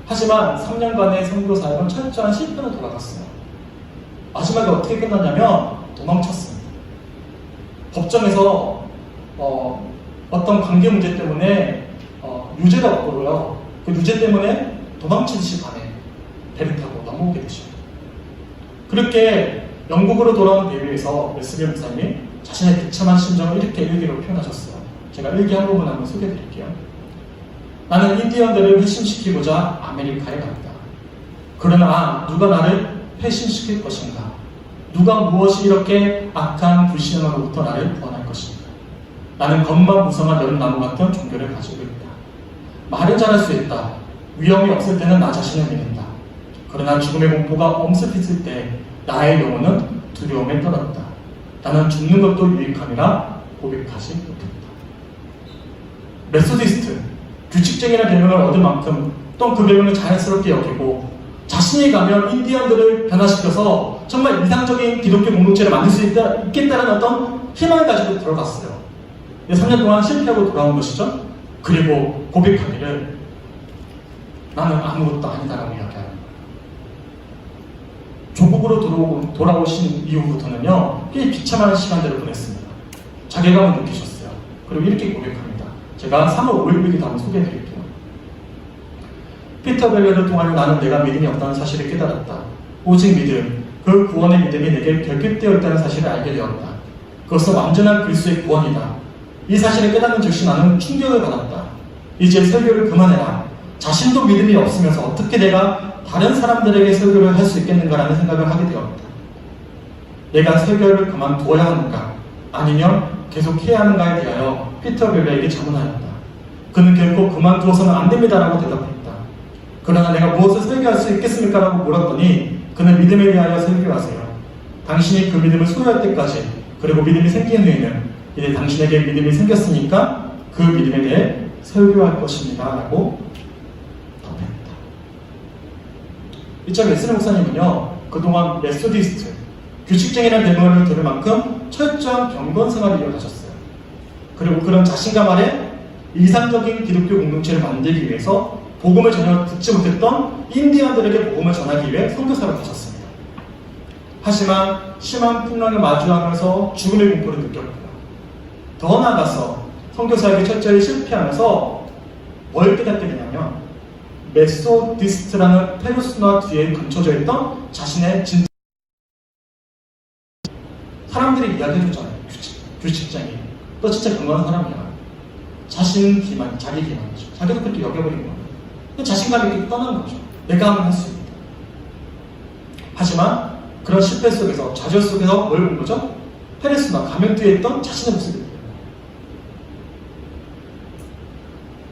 하지만 3년간의 선교 사역은 철저한 실패로 돌아갔어요. 마지막에 어떻게 끝났냐면 도망쳤습니다. 법정에서 어떤 관계 문제 때문에 유죄가 없고요. 그 유죄 때문에 도망치듯이 반에 배를 타고 넘어오게 되십니다. 그렇게 영국으로 돌아온 대회에서 웨슬리 목사님이 자신의 비참한 심정을 이렇게 일기로 표현하셨어요. 제가 일기 한 부분 한번 소개해 드릴게요. 나는 인디언들을 회심시키고자 아메리카에 갔다. 그러나 누가 나를 회심시킬 것인가? 누가 무엇이 이렇게 악한 불신앙으로부터 나를 구원할 것인가? 나는 겉만 무성한 여름 나무 같은 종교를 가지고 있다. 말은 잘할 수 있다. 위험이 없을 때는 나 자신을 믿는다. 그러나 죽음의 공포가 엄습했을 때 나의 영혼은 두려움에 떨었다. 나는 죽는 것도 유익함이라 고백하지 못했다. 메소디스트, 규칙적이라는 별명을 얻은 만큼 또 그 별명을 자연스럽게 여기고 자신이 가면 인디언들을 변화시켜서 정말 이상적인 기독교 공동체를 만들 수 있겠다는 어떤 희망을 가지고 들어갔어요. 3년 동안 실패하고 돌아온 것이죠. 그리고 고백하기를 나는 아무것도 아니다라고 이야기하는 거예요. 조국으로 돌아오신 이후부터는요, 꽤 비참한 시간들을 보냈습니다. 자괴감을 느끼셨어요. 그리고 이렇게 고백합니다. 제가 3월 5일부터 한번 소개해 드릴게요. 피터 벨레를 통하여 나는 내가 믿음이 없다는 사실을 깨달았다. 오직 믿음, 그 구원의 믿음이 내게 결핍되어 있다는 사실을 알게 되었다. 그것은 완전한 그리스도의 구원이다. 이 사실을 깨닫는 즉시 나는 충격을 받았다. 이제 설교를 그만해라. 자신도 믿음이 없으면서 어떻게 내가 다른 사람들에게 설교를 할 수 있겠는가라는 생각을 하게 되었다. 내가 설교를 그만두어야 하는가? 아니면 계속 해야 하는가에 대하여 피터 벨레에게 자문하였다. 그는 결코 그만두어서는 안 됩니다라고 대답했다. 그러나 내가 무엇을 설교할 수 있겠습니까? 라고 물었더니 그는 믿음에 대하여 설교하세요. 당신이 그 믿음을 소유할 때까지, 그리고 믿음이 생긴 후에는 이제 당신에게 믿음이 생겼으니까 그 믿음에 대해 설교할 것입니다. 라고 답했다. 이처럼 웨슬리 목사님은요, 그동안 메소디스트, 규칙적이라는 대명을 들을 만큼 철저한 경건 생활을 이어가셨어요. 그리고 그런 자신감 아래 이상적인 기독교 공동체를 만들기 위해서 복음을 전혀 듣지 못했던 인디언들에게 복음을 전하기 위해 선교사를 가셨습니다. 하지만 심한 풍랑을 마주하면서 죽음의 공포를 느꼈고요. 더 나아가서 선교사에게 철저히 실패하면서 뭘 깨닫게 되냐면 메소디스트라는 페르소나 뒤에 감춰져 있던 자신의 진짜 사람들이 이야기해주잖아요. 규칙적인 너 진짜 건강한 사람이야. 자신 기만, 자기 기만이죠. 자기도 그렇게 여겨버린 거예요. 자신감이 이렇게 떠나는 거죠. 내가 하면 할 수 있다. 하지만 그런 실패 속에서, 좌절 속에서 뭘 본 거죠? 페르소나, 가면 뒤에 있던 자신의 모습을 보여요.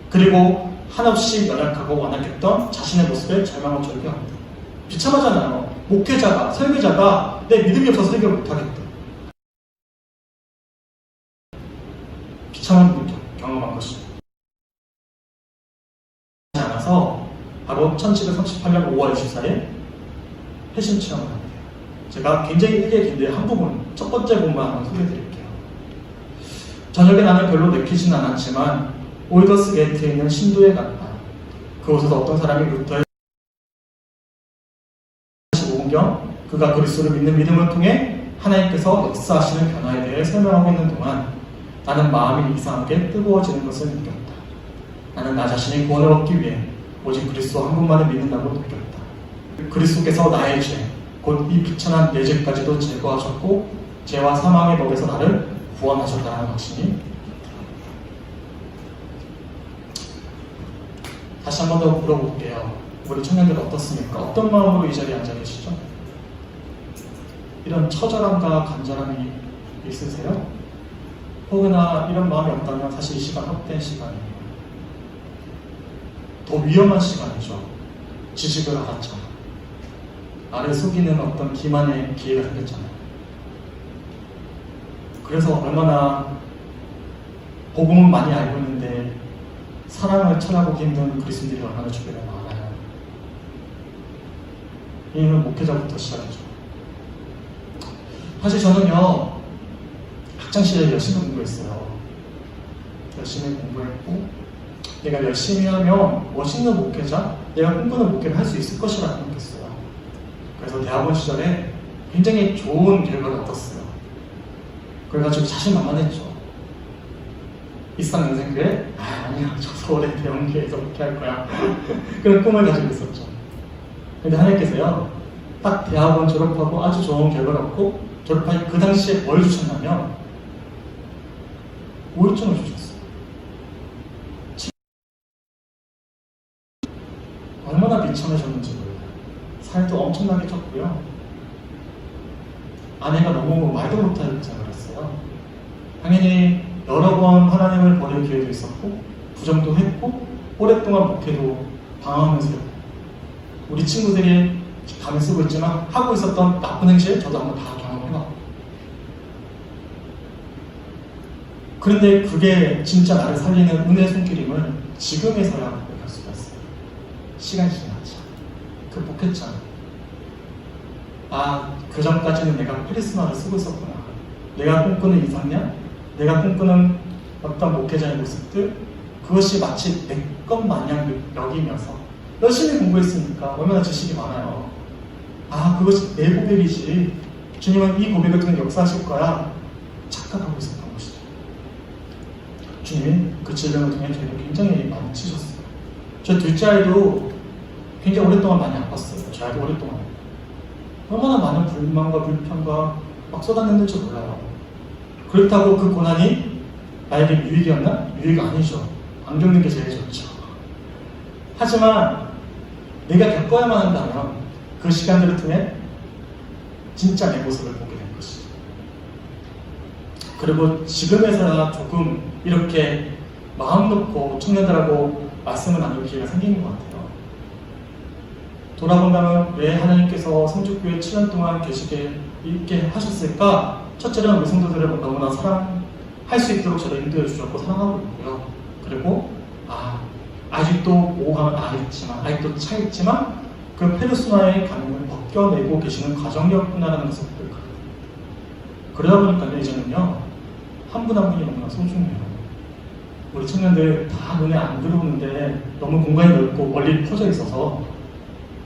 그리고 한없이 연약하고 완악했던 자신의 모습에 절망을 절규합니다. 비참하잖아요. 목회자가, 설교자가 내 믿음이 없어서 설교를 못하겠다. 비참한 부분을 경험한 것입니다. 않아서 바로 1738년 5월 24일 회심 체험을 합니다. 제가 굉장히 일기에 긴데 한 부분, 첫 번째 부분만 한번 소개해드릴게요. 저녁에 나는 별로 내키진 않았지만 올더스 게이트에 있는 신도에 갔다. 그곳에서 어떤 사람이 루터의 45분경 그가 그리스도를 믿는 믿음을 통해 하나님께서 역사하시는 변화에 대해 설명하고 있는 동안 나는 마음이 이상하게 뜨거워지는 것을 느꼈다. 나는 나 자신이 구원을 얻기 위해 오직 그리스도 한 분만을 믿는다고 느꼈다. 그리스도께서 나의 죄, 곧 이 비천한 내 죄까지도 제거하셨고 죄와 사망의 법에서 나를 구원하셨다는 확신이 있다. 다시 한 번 더 물어볼게요. 우리 청년들 어떻습니까? 어떤 마음으로 이 자리에 앉아 계시죠? 이런 처절함과 간절함이 있으세요? 혹여나 이런 마음이 없다면 사실 이 시간 헛된 시간이에요. 더 위험한 시간이죠. 지식을 알았잖아. 나를 속이는 어떤 기만의 기회가 생겼잖아요. 그래서 얼마나 복음은 많이 알고 있는데 사랑을 찾아보기 힘든 그리스도인들이 얼마나 주변에 많아요. 이는 목회자부터 시작이죠. 사실 저는요, 학창시절에 열심히 공부했어요. 열심히 공부했고, 내가 열심히 하면 멋있는 목회자, 내가 꿈꾸는 목회를 할 수 있을 것이라 생각했어요. 그래서 대학원 시절에 굉장히 좋은 결과를 얻었어요. 그래가지고 자신만만했죠. 일상인생교회? 아니야, 저 서울의 대형교회에서 목회할 거야. 그런 꿈을 가지고 있었죠. 근데 하나님께서요, 딱 대학원 졸업하고 아주 좋은 결과를 얻고 졸업하기 그 당시에 뭘 주셨냐면 우울증을 주셨어요. 얼마나 비참해졌는지 몰라요. 살도 엄청나게 쪘고요. 아내가 너무 말도 못할 생각을 했어요. 당연히 여러 번 하나님을 버릴 기회도 있었고 부정도 했고 오랫동안 목회도 방황하면서 했고 우리 친구들이 가면 쓰고 있지만 하고 있었던 나쁜 행실 저도 한번 다 경험해봤고 그런데 그게 진짜 나를 살리는 은혜의 손길임을 지금에서야 고백할 수가 있어요. 시간이 지났죠. 극복했잖아. 아, 그 전까지는 내가 페리스마를 쓰고 있었구나. 내가 꿈꾸는 이상량, 내가 꿈꾸는 어떤 목회자의 모습들, 그것이 마치 내 것 마냥 여기면서 열심히 공부했으니까 얼마나 지식이 많아요. 아, 그것이 내 고백이지. 주님은 이 고백을 통해 역사하실 거야. 착각하고 있었던 것이죠. 주님이 그 질병을 통해 저희를 굉장히 많이 치셨어요. 저 둘째 아이도 굉장히 오랫동안 많이 아팠어요. 저 아이도 오랫동안. 얼마나 많은 불만과 불평과 막 쏟아냈는지 몰라요. 그렇다고 그 고난이 나에게 유익이었나? 유익이 아니죠. 안 겪는 게 제일 좋죠. 하지만 내가 겪어야만 한다면 그 시간들을 통해 진짜 내 모습을 보게 된 것이죠. 그리고 지금에서야 조금 이렇게 마음 놓고 청년들하고 말씀을 나눌 기회가 생기는 것 같아요. 돌아본다면 왜 하나님께서 성주교회 7년 동안 계시게 있게 하셨을까? 첫째는 우리 성도들을 너무나 사랑할 수 있도록 저를 인도해 주셨고 사랑하고 있고요. 그리고 아직도 오함은 아직도 차있지만 그 페르소나의 가능을 벗겨내고 계시는 과정이었구나라는 것을 보여요. 그러다 보니까 이제는요, 한 분 한 분이 너무나 소중해요. 우리 청년들 다 눈에 안 들어오는데 너무 공간이 넓고 멀리 퍼져 있어서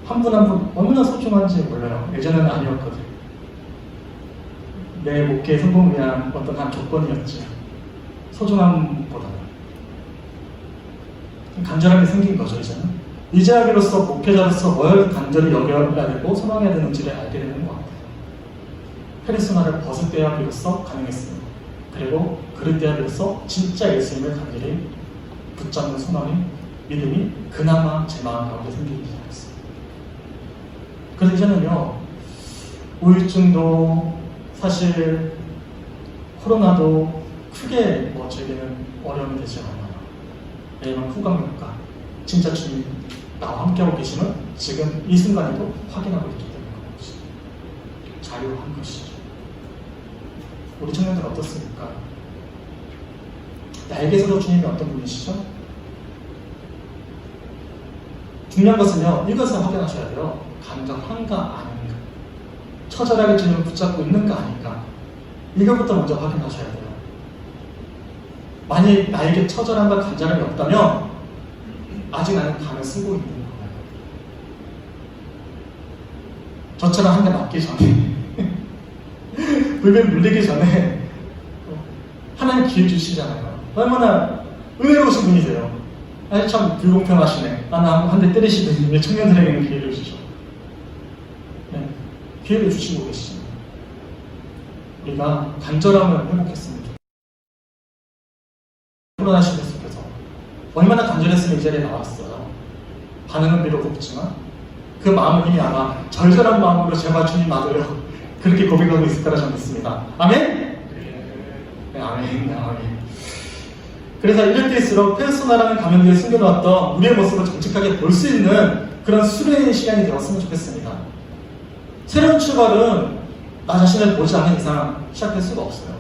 한 분 한 분 얼마나 소중한지 몰라요. 예전에는 아니었거든. 내 목회 성공을 위한 어떤 한 조건이었지. 소중함보다는. 간절함이 생긴 거죠, 이제는. 이제하기로서 목회자로서 뭘 간절히 여겨야 되고 소망해야 되는지를 알게 되는 것 같아요. 페르소나를 벗을 때야 비로소 가능했습니다. 그리고 그럴 때야 비로소 진짜 예수님을 간절히 붙잡는 소망이, 믿음이 그나마 제 마음 가운데 생기기 시작했어요. 그래서 이제는요, 우울증도 사실 코로나도 크게 저에게는 어려움이 되지 않아요. 왜냐면 후광력과 진짜 주님 나와 함께하고 계시면 지금 이 순간에도 확인하고 있기 때문인 것이죠. 자유한 것이죠. 우리 청년들 어떻습니까? 나에게서도 주님이 어떤 분이시죠? 중요한 것은요, 이것을 확인하셔야 돼요. 간절한가 아닌가, 처절하게 주님을 붙잡고 있는가 아닌가, 이것부터 먼저 확인하셔야 돼요. 만약 나에게 처절함과 간절함이 없다면 아직 나는 간을 쓰고 있는 거예요. 저처럼 한 대 맞기 전에 불변 물리기 전에 하나님 기회 주시잖아요. 얼마나 은혜로우신 분이세요. 아니 참 불공평하시네. 나는 한 대 때리시더니 청년들에게는 기회를 주시죠. 네, 기회를 주시고 계시잖아요. 우리가 간절함을 회복했습니다. 코로나 시대 속에서 얼마나 간절했으면 이 자리에 나왔어요. 반응은 비록 없지만 그 마음은 이미 아마 절절한 마음으로 제발 주님 놔둬요. 그렇게 고백하고 있을 거라 저는 믿습니다. 아멘? 네, 아멘. 네, 아멘. 그래서 이럴 때일수록 페르소나라는 가면 뒤에 숨겨놓았던 우리의 모습을 정직하게 볼 수 있는 그런 수련의 시간이 되었으면 좋겠습니다. 새로운 출발은 나 자신을 보지 않는 이상 시작될 수가 없어요.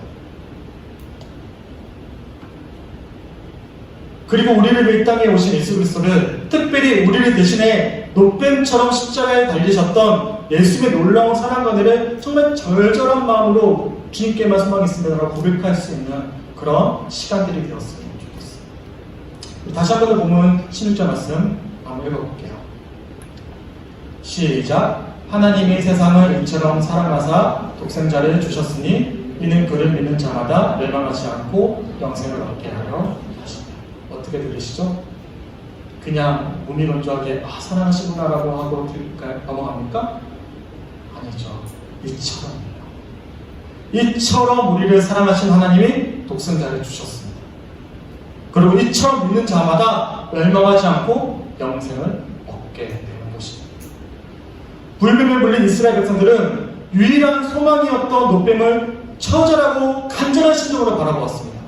그리고 우리를 위해 이 땅에 오신 예수 그리스도를, 특별히 우리를 대신해 노뱀처럼 십자가에 달리셨던 예수의 놀라운 사랑과를 정말 절절한 마음으로 주님께만 소망이 있습니다라고 고백할 수 있는 그런 시간들이 되었으면 좋겠어요. 다시 한번 더 보면 16절 말씀 한번 읽어볼게요. 시작. 하나님이 세상을 이처럼 사랑하사 독생자를 주셨으니 이는 그를 믿는 자마다 멸망하지 않고 영생을 얻게 하려 하십니다. 어떻게 들리시죠? 그냥 무미건조하게 사랑하시구나라고 하고 넘어갑니까? 아니죠. 이처럼 우리를 사랑하신 하나님이 독생자를 주셨습니다. 그리고 이처럼 믿는 자마다 멸망하지 않고 영생을 얻게 되는 것입니다. 불뱀에 물린 이스라엘 백성들은 유일한 소망이었던 노뱀을 처절하고 간절한 심정으로 바라보았습니다.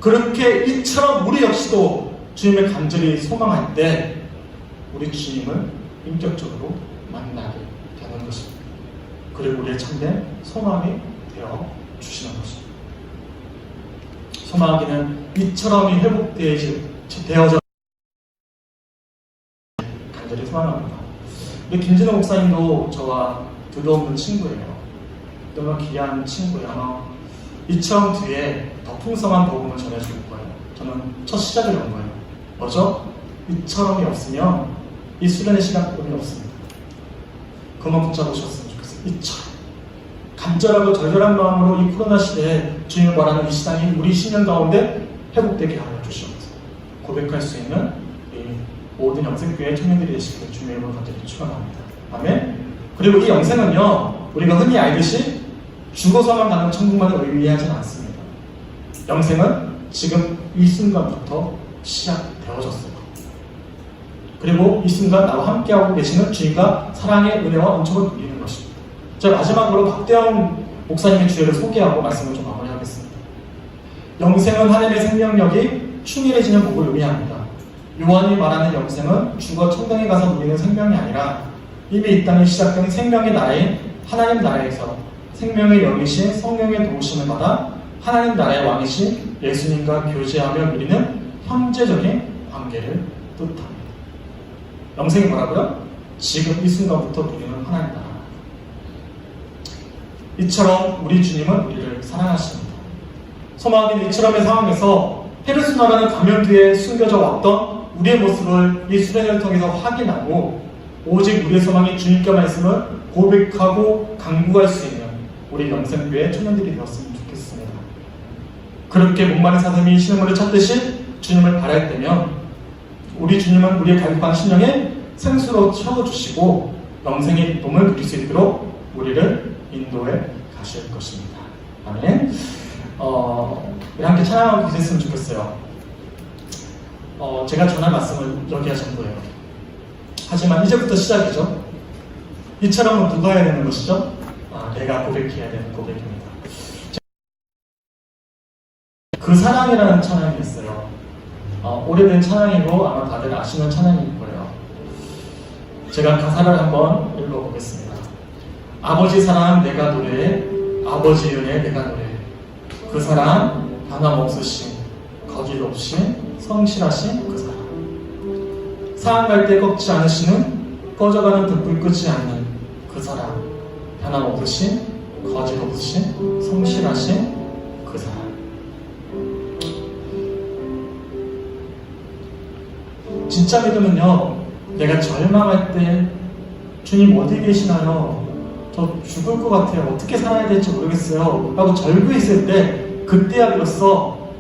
그렇게 이처럼 우리 역시도 주님을 간절히 소망할 때 우리 주님을 인격적으로 만나게 되는 것입니다. 그리고 우리의 참된 소망이 되어 주시는 것입니다. 소망하기는 이처럼이 회복되어져 간절히 소망합니다. 우리 김진호 목사님도 저와 두도 없는 친구예요. 너무 귀한 친구예요. 아마 이처럼 뒤에 더 풍성한 복음을 전해줄 거예요. 저는 첫 시작을 한 거예요. 뭐죠? 이처럼이 없으면 이 수련의 시간뿐이 없습니다. 그만 붙잡으셨으면 좋겠어요. 이처럼 간절하고 절절한 마음으로 이 코로나 시대에 주님을 말하는 이 시간이 우리 신년 가운데 회복되게 하여 주시옵소서. 고백할 수 있는 이 모든 영생교회 청년들이 되시기를 주님의 이름으로 간절히 축원합니다. 아멘. 그리고 이 영생은요, 우리가 흔히 알듯이 죽어서만 가는 천국만을 의미하지는 않습니다. 영생은 지금 이 순간부터 시작되어졌어요. 그리고 이 순간 나와 함께하고 계시는 주님과 사랑의 은혜와 은총을 누리는 것입니다. 자, 마지막으로 박대영 목사님의 주제를 소개하고 말씀을 좀 마무리하겠습니다. 영생은 하나님의 생명력이 충실해지는 복을 의미합니다. 요한이 말하는 영생은 죽어 천당에 가서 누리는 생명이 아니라 이미 이 땅에 시작된 생명의 나라인 하나님 나라에서 생명의 영이신 성령의 도우심을 받아 하나님 나라의 왕이신 예수님과 교제하며 누리는 형제적인 관계를 뜻합니다. 영생이 뭐라고요? 지금 이 순간부터 누리는 하나님 나라. 이처럼 우리 주님은 우리를 사랑하십니다. 소망하기는 이처럼의 상황에서 페르소나라는 가면 뒤에 숨겨져 왔던 우리의 모습을 이 수련을 통해서 확인하고 오직 우리의 소망이 주님께만 있음을 고백하고 강구할 수 있는 우리 영생교회 청년들이 되었으면 좋겠습니다. 그렇게 목마른 사슴이 신음물을 찾듯이 주님을 바랄 때면 우리 주님은 우리의 갈급한 심령에 생수로 채워주시고 영생의 기쁨을 누릴 수 있도록 우리를 인도해 가실 것입니다. 아멘. 우리 함께 찬양하고 계셨으면 좋겠어요. 제가 전할 말씀을 여기가 전부예요. 하지만 이제부터 시작이죠. 이처럼 누가 해야 되는 것이죠? 내가 고백해야 되는 고백입니다. 그 사랑이라는 찬양이 있어요. 오래된 찬양이고 아마 다들 아시는 찬양일 거예요. 제가 가사를 한번 읽어보겠습니다. 아버지 사랑 내가 노래해, 아버지 은혜 내가 노래해. 그 사랑 변함없으신 거짓없이 성실하신 그 사랑. 상한 갈 때 꺾지 않으시는 꺼져가는 등불 끄지 않는 그 사랑. 변함없으신 거짓없으신 성실하신 그 사랑. 진짜 믿음은요, 내가 절망할 때 주님 어디 계시나요? 저 죽을 것 같아요. 어떻게 살아야 될지 모르겠어요. 라고 절규 있을 때 그때야 비로소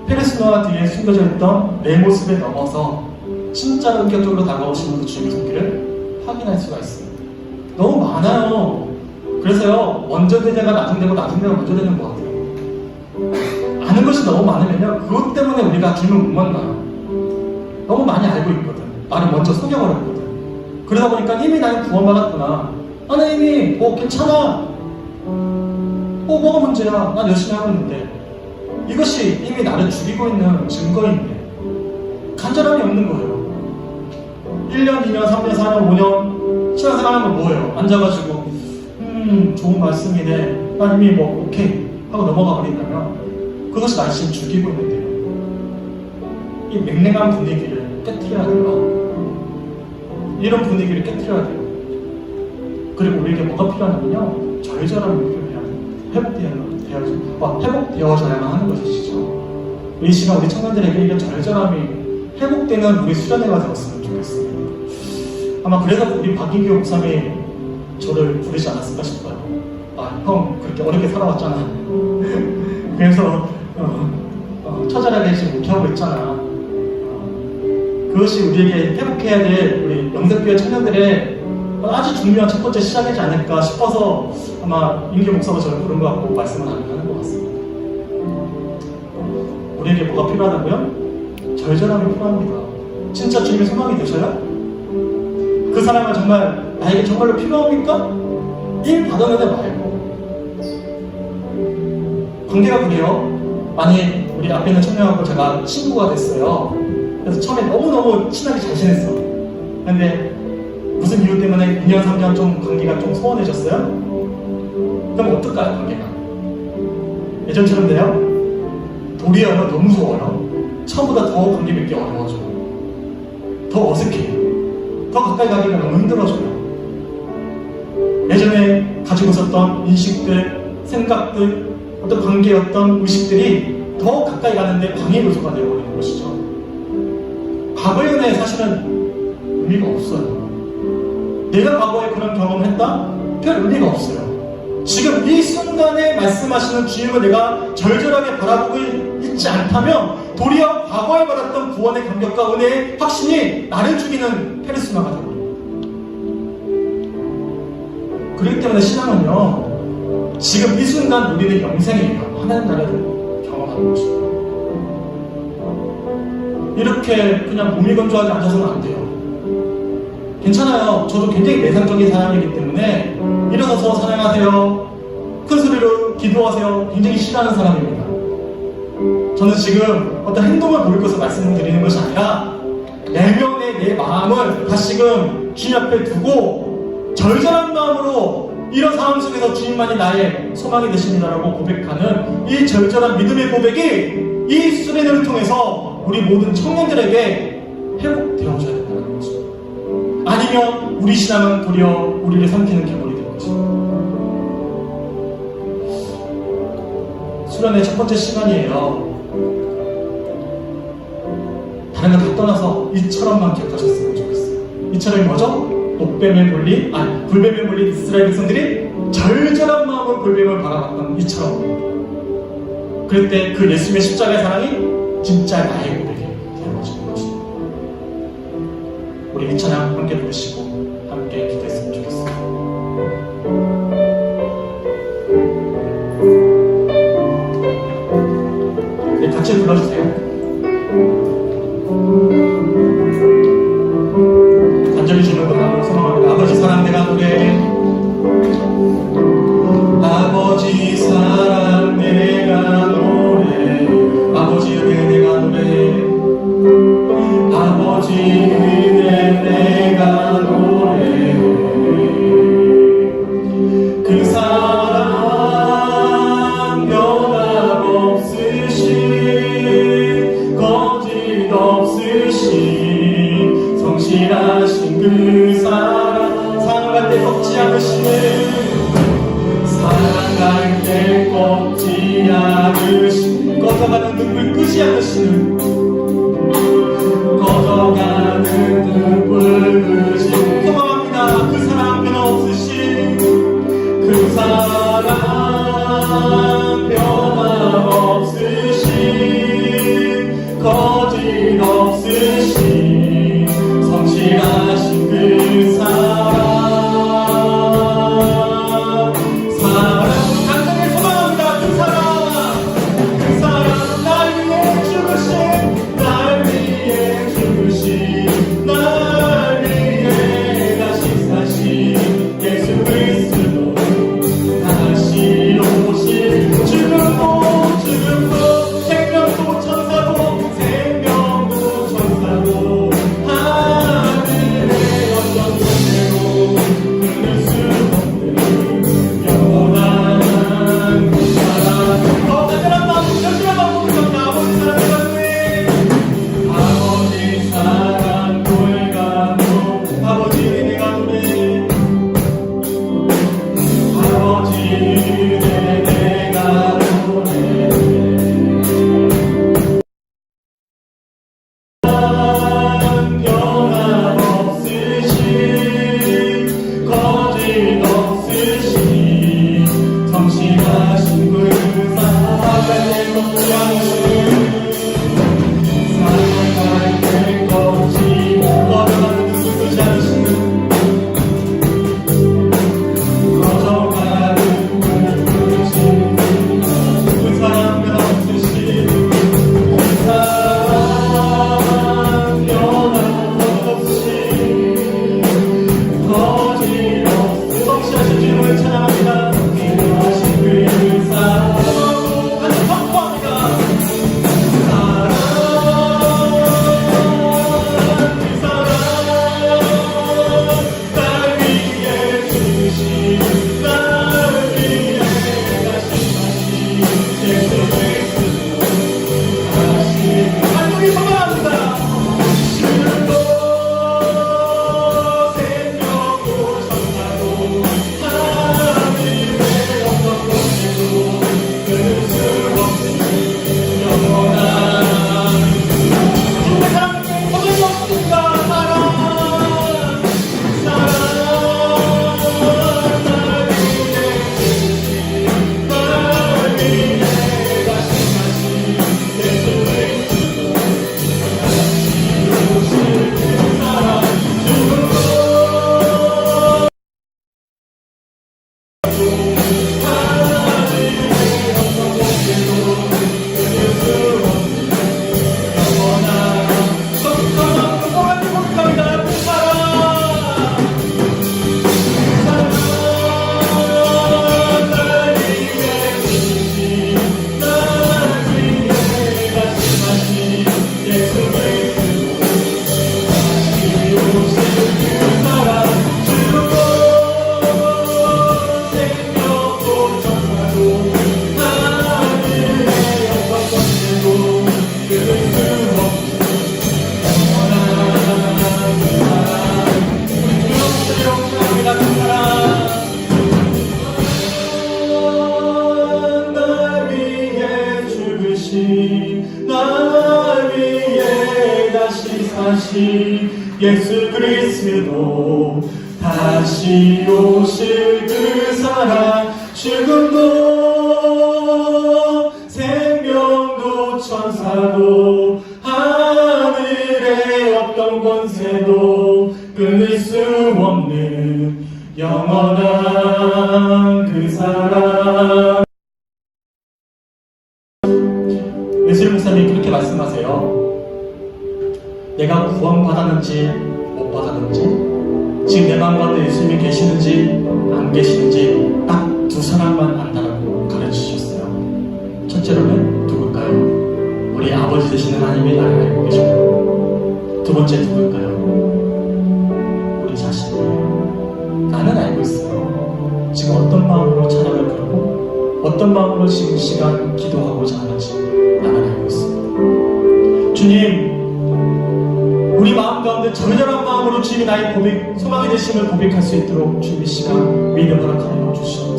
페르소나 뒤에 숨겨져 있던 내 모습에 넘어서 진짜로 인격적으로 다가오시는 그 주님의 손길을 확인할 수가 있습니다. 너무 많아요. 그래서요, 먼저 된 자가 나중되고 나중되고 먼저 되는 것 같아요. 아는 것이 너무 많으면요, 그것 때문에 우리가 주님을 못 만나요. 너무 많이 알고 있거든. 나를 먼저 속여버렸거든. 그러다 보니까 이미 나는 구원받았구나. 하나님이 뭐 괜찮아, 뭐가 문제야, 난 열심히 하고 있는데. 이것이 이미 나를 죽이고 있는 증거인데 간절함이 없는 거예요. 1년, 2년, 3년, 4년, 5년 신앙생활하면 뭐예요? 앉아가지고 좋은 말씀이네, 난 이미 뭐 오케이 하고 넘어가 버린다면 그것이 나를 지금 죽이고 있는데요. 이 맹랭한 분위기를 깨트려야 돼요. 이런 분위기를 깨트려야 돼요. 그리고 우리에게 뭐가 필요하냐면요, 절절함이 필요해요. 회복되어져야만 하는 것이죠. 이 시간 우리 청년들에게 이런 절절함이 회복되는 우리 수련회가 되었으면 좋겠습니다. 아마 그래서 우리 박인규 목사님이 저를 부르지 않았을까 싶어요. 형 그렇게 어렵게 살아왔잖아. 그래서 처절하게 지금 목회하고 있잖아. 그것이 우리에게 회복해야 될 우리 영세교회 청년들의 아주 중요한 첫 번째 시작이지 않을까 싶어서 아마 임규 목사가 저를 부른 것 같고 말씀을 하는 것 같습니다. 우리에게 뭐가 필요하다고요? 절절함이 필요합니다. 진짜 주님의 소망이 되셔요? 그 사람은 정말 나에게 정말로 필요합니까? 일 받아내지 말고. 관계가 그래요. 만약 우리 앞에 있는 청년하고 제가 친구가 됐어요. 그래서 처음에 너무너무 친하게 잘 지냈어. 근데 무슨 이유 때문에 2년, 3년 좀 관계가 좀 소원해졌어요? 그럼 어떨까요, 관계가? 예전처럼 돼요? 도리어 너무 무서워요. 처음보다 더 관계 맺기 어려워져요. 더 어색해요. 더 가까이 가기가 너무 힘들어져요. 예전에 가지고 있었던 인식들, 생각들, 어떤 관계였던 의식들이 더 가까이 가는데 방해 요소가 되어버리는 것이죠. 과거의 은혜 사실은 의미가 없어요. 내가 과거에 그런 경험을 했다? 별 의미가 없어요. 지금 이 순간에 말씀하시는 주님을 내가 절절하게 바라보고 있지 않다면 도리어 과거에 받았던 구원의 감격과 은혜의 확신이 나를 죽이는 페르소나가 되어버려요. 그렇기 때문에 신앙은요, 지금 이 순간 누리는 영생이에요. 하나님 나라를 경험하는 것입니다. 이렇게 그냥 몸이 건조하게 앉아서는 안 돼요. 괜찮아요. 저도 굉장히 내상적인 사람이기 때문에 일어서서 찬양하세요, 큰 소리로 기도하세요 굉장히 싫어하는 사람입니다. 저는 지금 어떤 행동을 보일 것을 말씀드리는 것이 아니라 내면의 내 마음을 다시금 주님 앞에 두고 절절한 마음으로 이런 상황 속에서 주님만이 나의 소망이 되십니다라고 고백하는 이 절절한 믿음의 고백이 이 수련회를 통해서 우리 모든 청년들에게 회복되어져야 된다는 것입니다. 아니면 우리 신앙은 도리어 우리를 삼키는 괴물이 될 것입니다. 수련회 첫 번째 시간이에요. 다른 걸 다 떠나서 이처럼만 기억하셨으면 좋겠어요. 이처럼이 뭐죠? 불뱀에 몰린 이스라엘 백성들이 절절한 마음으로 불뱀을 바라봤던 이처럼. 그럴 때 그 예수님의 십자가의 사랑이 진짜 나의 고백이 되어지는 것입니다. 우리 이 찬양 함께 부르시고 함께 기도했으면 좋겠습니다. 네, 같이 불러주세요. 간절히 주는 거라고 소망합니다. 아버지 사랑 내가 노래해. 아버지 사랑 내가 노래해. 아버지 은혜 내가 노래해. 아버지 은혜 내가 노래해. 그 사랑 변함없으신 거짓 없으신 성실하신 그 사랑 사랑할 때 꺾지 않으시네. 사랑할 때 꺾지 않으시는 꺼져가는 눈물 끄지 않으시는 꺼져가는 눈물 끄지 소망합니다. 그 사랑 변함없으신 그 사랑 변함없으신 거짓 없으신 성실하신 그 사랑 간절히 소망합니다. 그 사랑 날 위해 죽으신 날 위해 죽으신 날 위해 다시 사신 예수를 살아갈 때까지 걸어가는 누구지 않으시는 걸어가는 누구지 그 사람 변함없으신 그 사람 변함없으신 거짓없음 성취하신 주님을 찬양합니다. 하신 그 사람 같이 선포합니다. 날 위해 다시 사신 예수 그리스도 다시 오실 그 사랑 죽음도 생명도 천사도 하늘의 어떤 권세도 끊을 수 없는 영원한 그 사랑. 예수님 목사님이 그렇게 말씀하세요. 내가 구원받았는지 못 받았는지, 지금 내 마음 가운데 예수님이 계시는지 안 계시는지 딱 두 사람만 안다라고 가르치셨어요. 첫째로는 누굴까요? 우리 아버지 되시는 하나님이 나를 알고 계십니다. 두 번째 누굴까요? 우리 자신이에요. 나는 알고 있어요. 지금 어떤 마음으로 찬양을 부르고 어떤 마음으로 지금 시간 기도하고자 하는지 나는 알고 있습니다. 주님, 우리 마음 가운데 절절한 마음으로 주님이 나의 고백, 소망이 되심을 고백할 수 있도록 주님의 시간 믿음 허락하여 주시옵소서.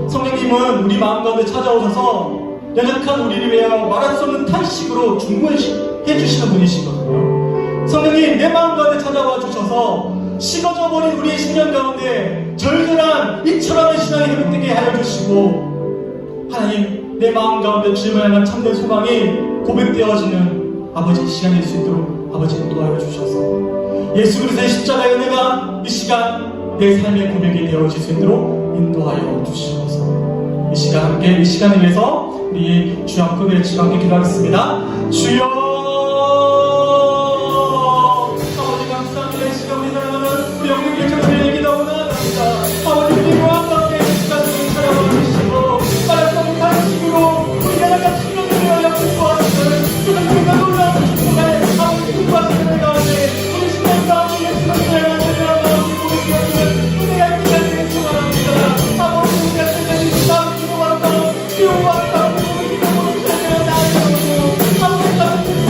성령님은 우리 마음 가운데 찾아오셔서 연약한 우리를 위하여 말할 수 없는 탄식으로 중보해 주시는 분이시거든요. 성령님, 내 마음 가운데 찾아와 주셔서 식어져 버린 우리의 심령 가운데 절절한 이처럼 신앙이 회복되게 하여 주시고, 하나님, 내 마음 가운데 주님을 향한 참된 소망이 고백되어지는 아버지 시간이 될 수 있도록 아버지 인도하여 주셔서 예수 그리스도의 십자가의 은혜가 이 시간 내 삶의 고백이 되어질 수 있도록 인도하여 주시옵소서. 이 시간 함께, 이 시간을 위해서 우리 주여 함께 외치고 함께 기도하겠습니다. 주여, 아버지 감사합니다. 이 시간 우리 사랑하는 우리 영광 교회를 기도하옵나이다. 아버지 우리 마음 가운데 이 시간을 찾아와 주시고 말할 수 없는 탄식으로 우리 하나가 신령을 위하여 기도하시는 주님과 놀라운 축복을 아버지 기뻐하시는 내 가운데 우리 신령 가운데 예수님을 향한 절절한 마음이 고백되어지는 은혜가 있기를 축원합니다. 아버지 우리가 쓰는 이 시간 기도하옵나이다. 기도하옵나이다. 우리 기도하옵나이다. 아버지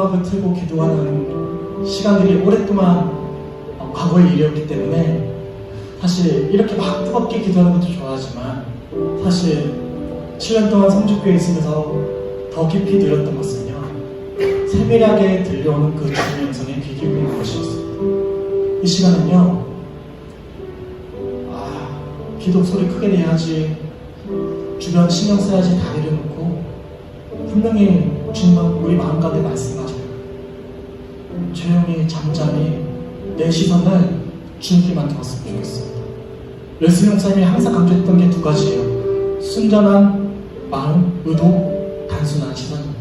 음악을 틀고 기도하는 시간들이 오랫동안 과거의 일이었기 때문에 사실 이렇게 막 뜨겁게 기도하는 것도 좋아하지만 사실 7년 동안 성주교에 있으면서 더 깊이 들었던 것은요, 세밀하게 들려오는 그 주님의 음성에 귀 기울이는 것이었습니다. 이 시간은요, 기도 소리 크게 내야지, 주변 신경 써야지 다 내려놓고 분명히 주님은 우리 마음 가운데 말씀하셔요. 조용히 잠잠히 내 시선을 주님께만 두었으면 좋겠습니다. 웰스 목사님이 항상 강조했던 게 두 가지예요. 순전한 마음, 의도, 단순한 시선입니다.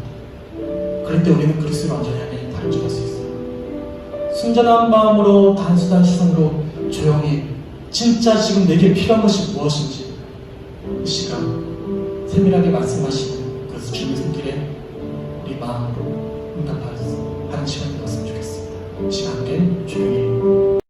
그럴 때 우리는 그리스도를 완전히 다룰 수 있어요. 순전한 마음으로, 단순한 시선으로 조용히 진짜 지금 내게 필요한 것이 무엇인지 이 시간 세밀하게 말씀하시는 그 주님의 손길에 우리 마음으로 응답하는 시간이 되었으면 좋겠습니다. 이 시간 함께 조용히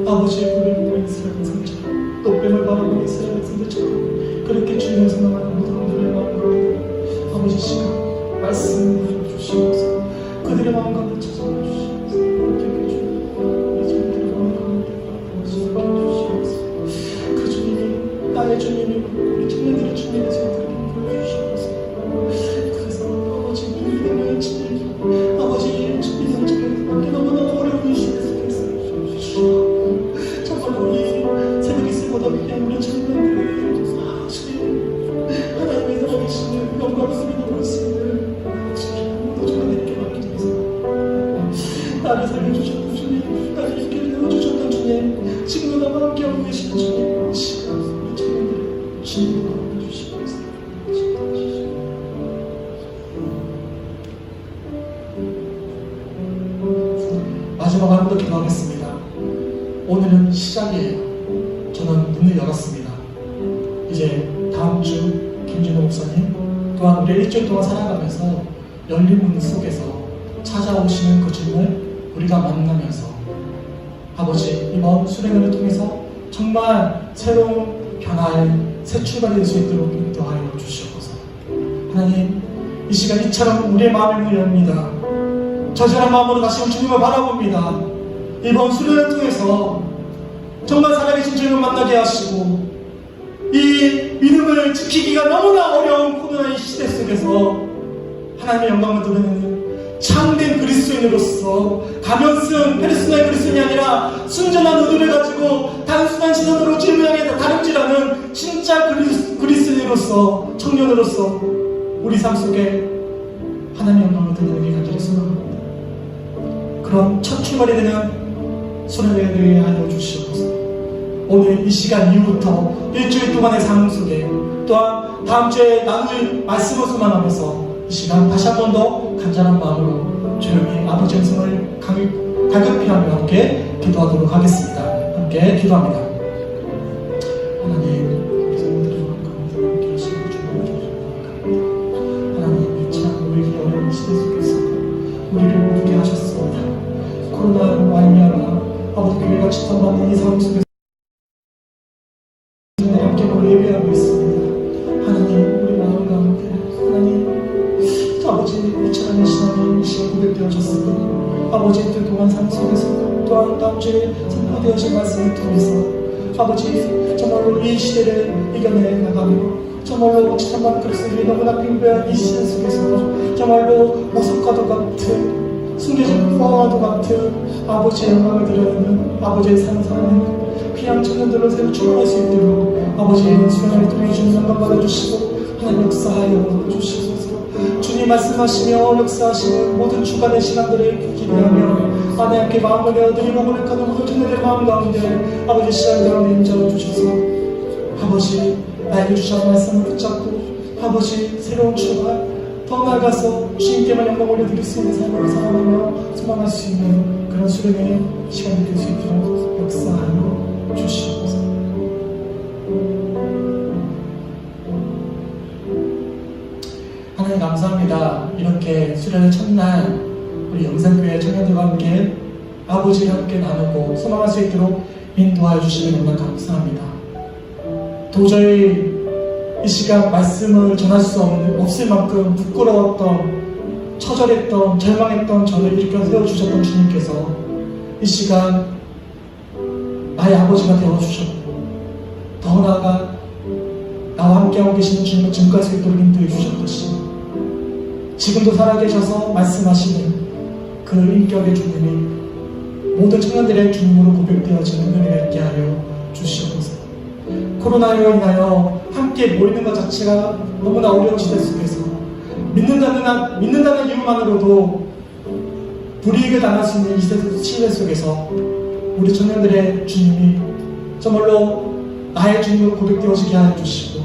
아버지의 불을 이스라엘 성처럼 높뱀을 바라보는 이스라엘 성처럼 그렇게 주님을 생각하는 모든 분들의 마음 가운데 아버지 시간 말씀을 주시옵소서. 그들의 마음 가운데 찾아와 주시옵소서. 그들의 마음 가운데 주시옵소서. 그 주님이 나의 주님이 우리 청년들의 주님의 손들을 보여주시옵소서. 그래서 아버지 믿음의 진리 아버지 주님의 주님께 너무나 어려운 이 시대에 주시옵소서. 우리 새벽이 쓰고다 위한 우리 청년들의 하나님의 살아계시는 영광스러운 말씀을 모두 하나님께 맡기면서 나를 살려주셨던 주님, 나를 있게 되어주셨던 주님, 지금도 나와 함께하고 계신 주님, 시간 우리 청년들의 주님과 주시옵소서. 마지막 한번 더 기도하겠습니다. 오늘은 시작이에요. 저는 문을 열었습니다. 이제 다음 주 김진호 목사님 또한 우리 일주일 동안 살아가면서 열린 문 속에서 찾아오시는 그 주님을 우리가 만나면서 아버지 이번 수련회를 통해서 정말 새로운 변화의 새 출발이 될 수 있도록 인도하여 주시옵소서. 하나님 이 시간 이처럼 우리의 마음을 문을 엽니다. 저절한 마음으로 다시 주님을 바라봅니다. 이번 수련을 통해서 정말 살아계신 주님을 만나게 하시고 이 믿음을 지키기가 너무나 어려운 코로나 이 시대 속에서 하나님의 영광을 드러내는 참된 그리스도인으로서 가면 쓴 페르소나의 그리스도인이 아니라 순전한 의도를 가지고 단순한 시선으로 주님을 향해 다름질하는 진짜 그리스도인으로서 청년으로서 우리 삶 속에 하나님의 영광을 드러내기 간절히 소망합니다. 그런 첫 출발이 되는 수련회가 되게 하여 주시옵소서. 오늘 이 시간 이후부터 일주일 동안의 삶 속에 또한 다음 주에 나눌 말씀을 소망하면서 이 시간 다시 한 번 더 간절한 마음으로 조용히 아버지 음성을 갈급히 하며 함께 기도하도록 하겠습니다. 함께 기도합니다. 하나님, 성도들의 마음 가운데 함께 하시고 주님을 하나님, 이 참 우리에게 어려운 시대 속에서 우리를 모두게 하셨습니다. 코로나로 말미암아 아버지 교회가 지탄받는 이 상황 속에서 함께 예배하고 있습니다. 하나님 우리 마음 가운데 하나님 아버지 이처럼 신앙이 시간 고백되어졌으니 아버지 그동안 삶 속에서 또한 다음 주에 선포되어진 말씀을 통해서 아버지 정말로 이 시대를 이겨내 나가며 정말로 지탄받는 그리스도인이 너무나 빈배한 이 시대 속에서 정말로 모습과도 같은 숨겨진 포화와도 같은 아버지의 영광을 드러내는 아버지의 상상하는 귀한 청년들로 새로 출발할 수 있도록 아버지의 수련을 통해 주님 영광 받아주시고 하나님 역사하여 주시소서. 주님 말씀하시며 역사하시는 모든 주간의 시간들을 기대하며 하나님께 마음을 내어드리고 고백하는 모든 청년들의 마음 가운데 아버지 시간 가운데 인자해 주셔서 아버지 나에게 주신 말씀을 붙잡고 아버지 새로운 출발, 더 나아가서 주님께만 영광 올려드릴 수 있는 삶을 살아가며 소망할 수 있는 그런 수련의 시간이 될 수 있도록 역사하여 주시옵소서. 하나님 감사합니다. 이렇게 수련의 첫날 우리 영산교회 청년들과 함께 아버지와 함께 나누고 소망할 수 있도록 인도하여 주시는 너무나 감사합니다. 도저히 이 시간 말씀을 전할 수 없을 만큼 부끄러웠던, 처절했던, 절망했던 저를 일으켜 세워주셨던 주님께서 이 시간 나의 아버지가 되어주셨고 더 나아가 나와 함께하고 계시는 주님을 증거할 수 있도록 인도해 주셨듯이 지금도 살아계셔서 말씀하시는 그 인격의 주님이 모든 청년들의 주님으로 고백되어지는 은혜가 있게 하여 주시옵소서. 코로나로 인하여 함께 모이는 것 자체가 너무나 어려운 시대 속에서 믿는다는 이유만으로도 불이익을 당할 수 있는 이 시대 속에서 우리 청년들의 주님이 정말로 나의 주님으로 고백되어지게 하여 주시고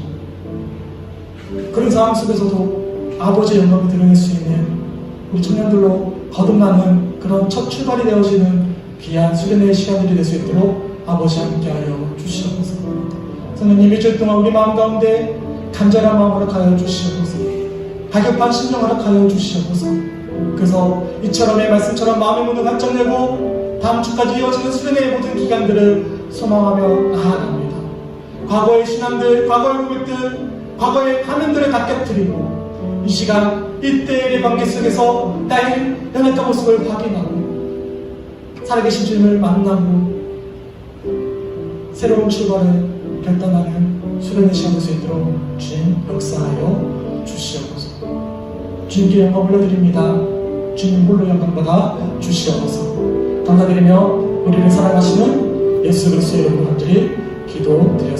그런 상황 속에서도 아버지의 영광을 드러낼 수 있는 우리 청년들로 거듭나는 그런 첫 출발이 되어지는 귀한 수련의 시간들이 될 수 있도록 아버지 함께하여 주시옵소서. 성령님 일주일 동안 우리 마음 가운데 간절한 마음 허락하여 주시옵소서. 가격반 심령 허락하여 주시옵소서. 그래서 이처럼의 말씀처럼 마음의 문을 활짝 내고 다음 주까지 이어지는 수련의 모든 기간들을 소망하며 나아갑니다. 과거의 신앙들, 과거의 고백들, 과거의 가면들을 다 깨뜨리고 이 시간 이때의 관계 속에서 나의 변했던 모습을 확인하고 살아계신 주님을 만나고 새로운 출발을 결단하는 수련의 시간 될 수 있도록 주님 역사하여 주시옵소서. 주님께 영광 올려드립니다. 주님 홀로 영광 받아 주시옵소서. 감사드리며 우리를 사랑하시는 예수 그리스도의 이름으로 간절히 기도드렸습니다.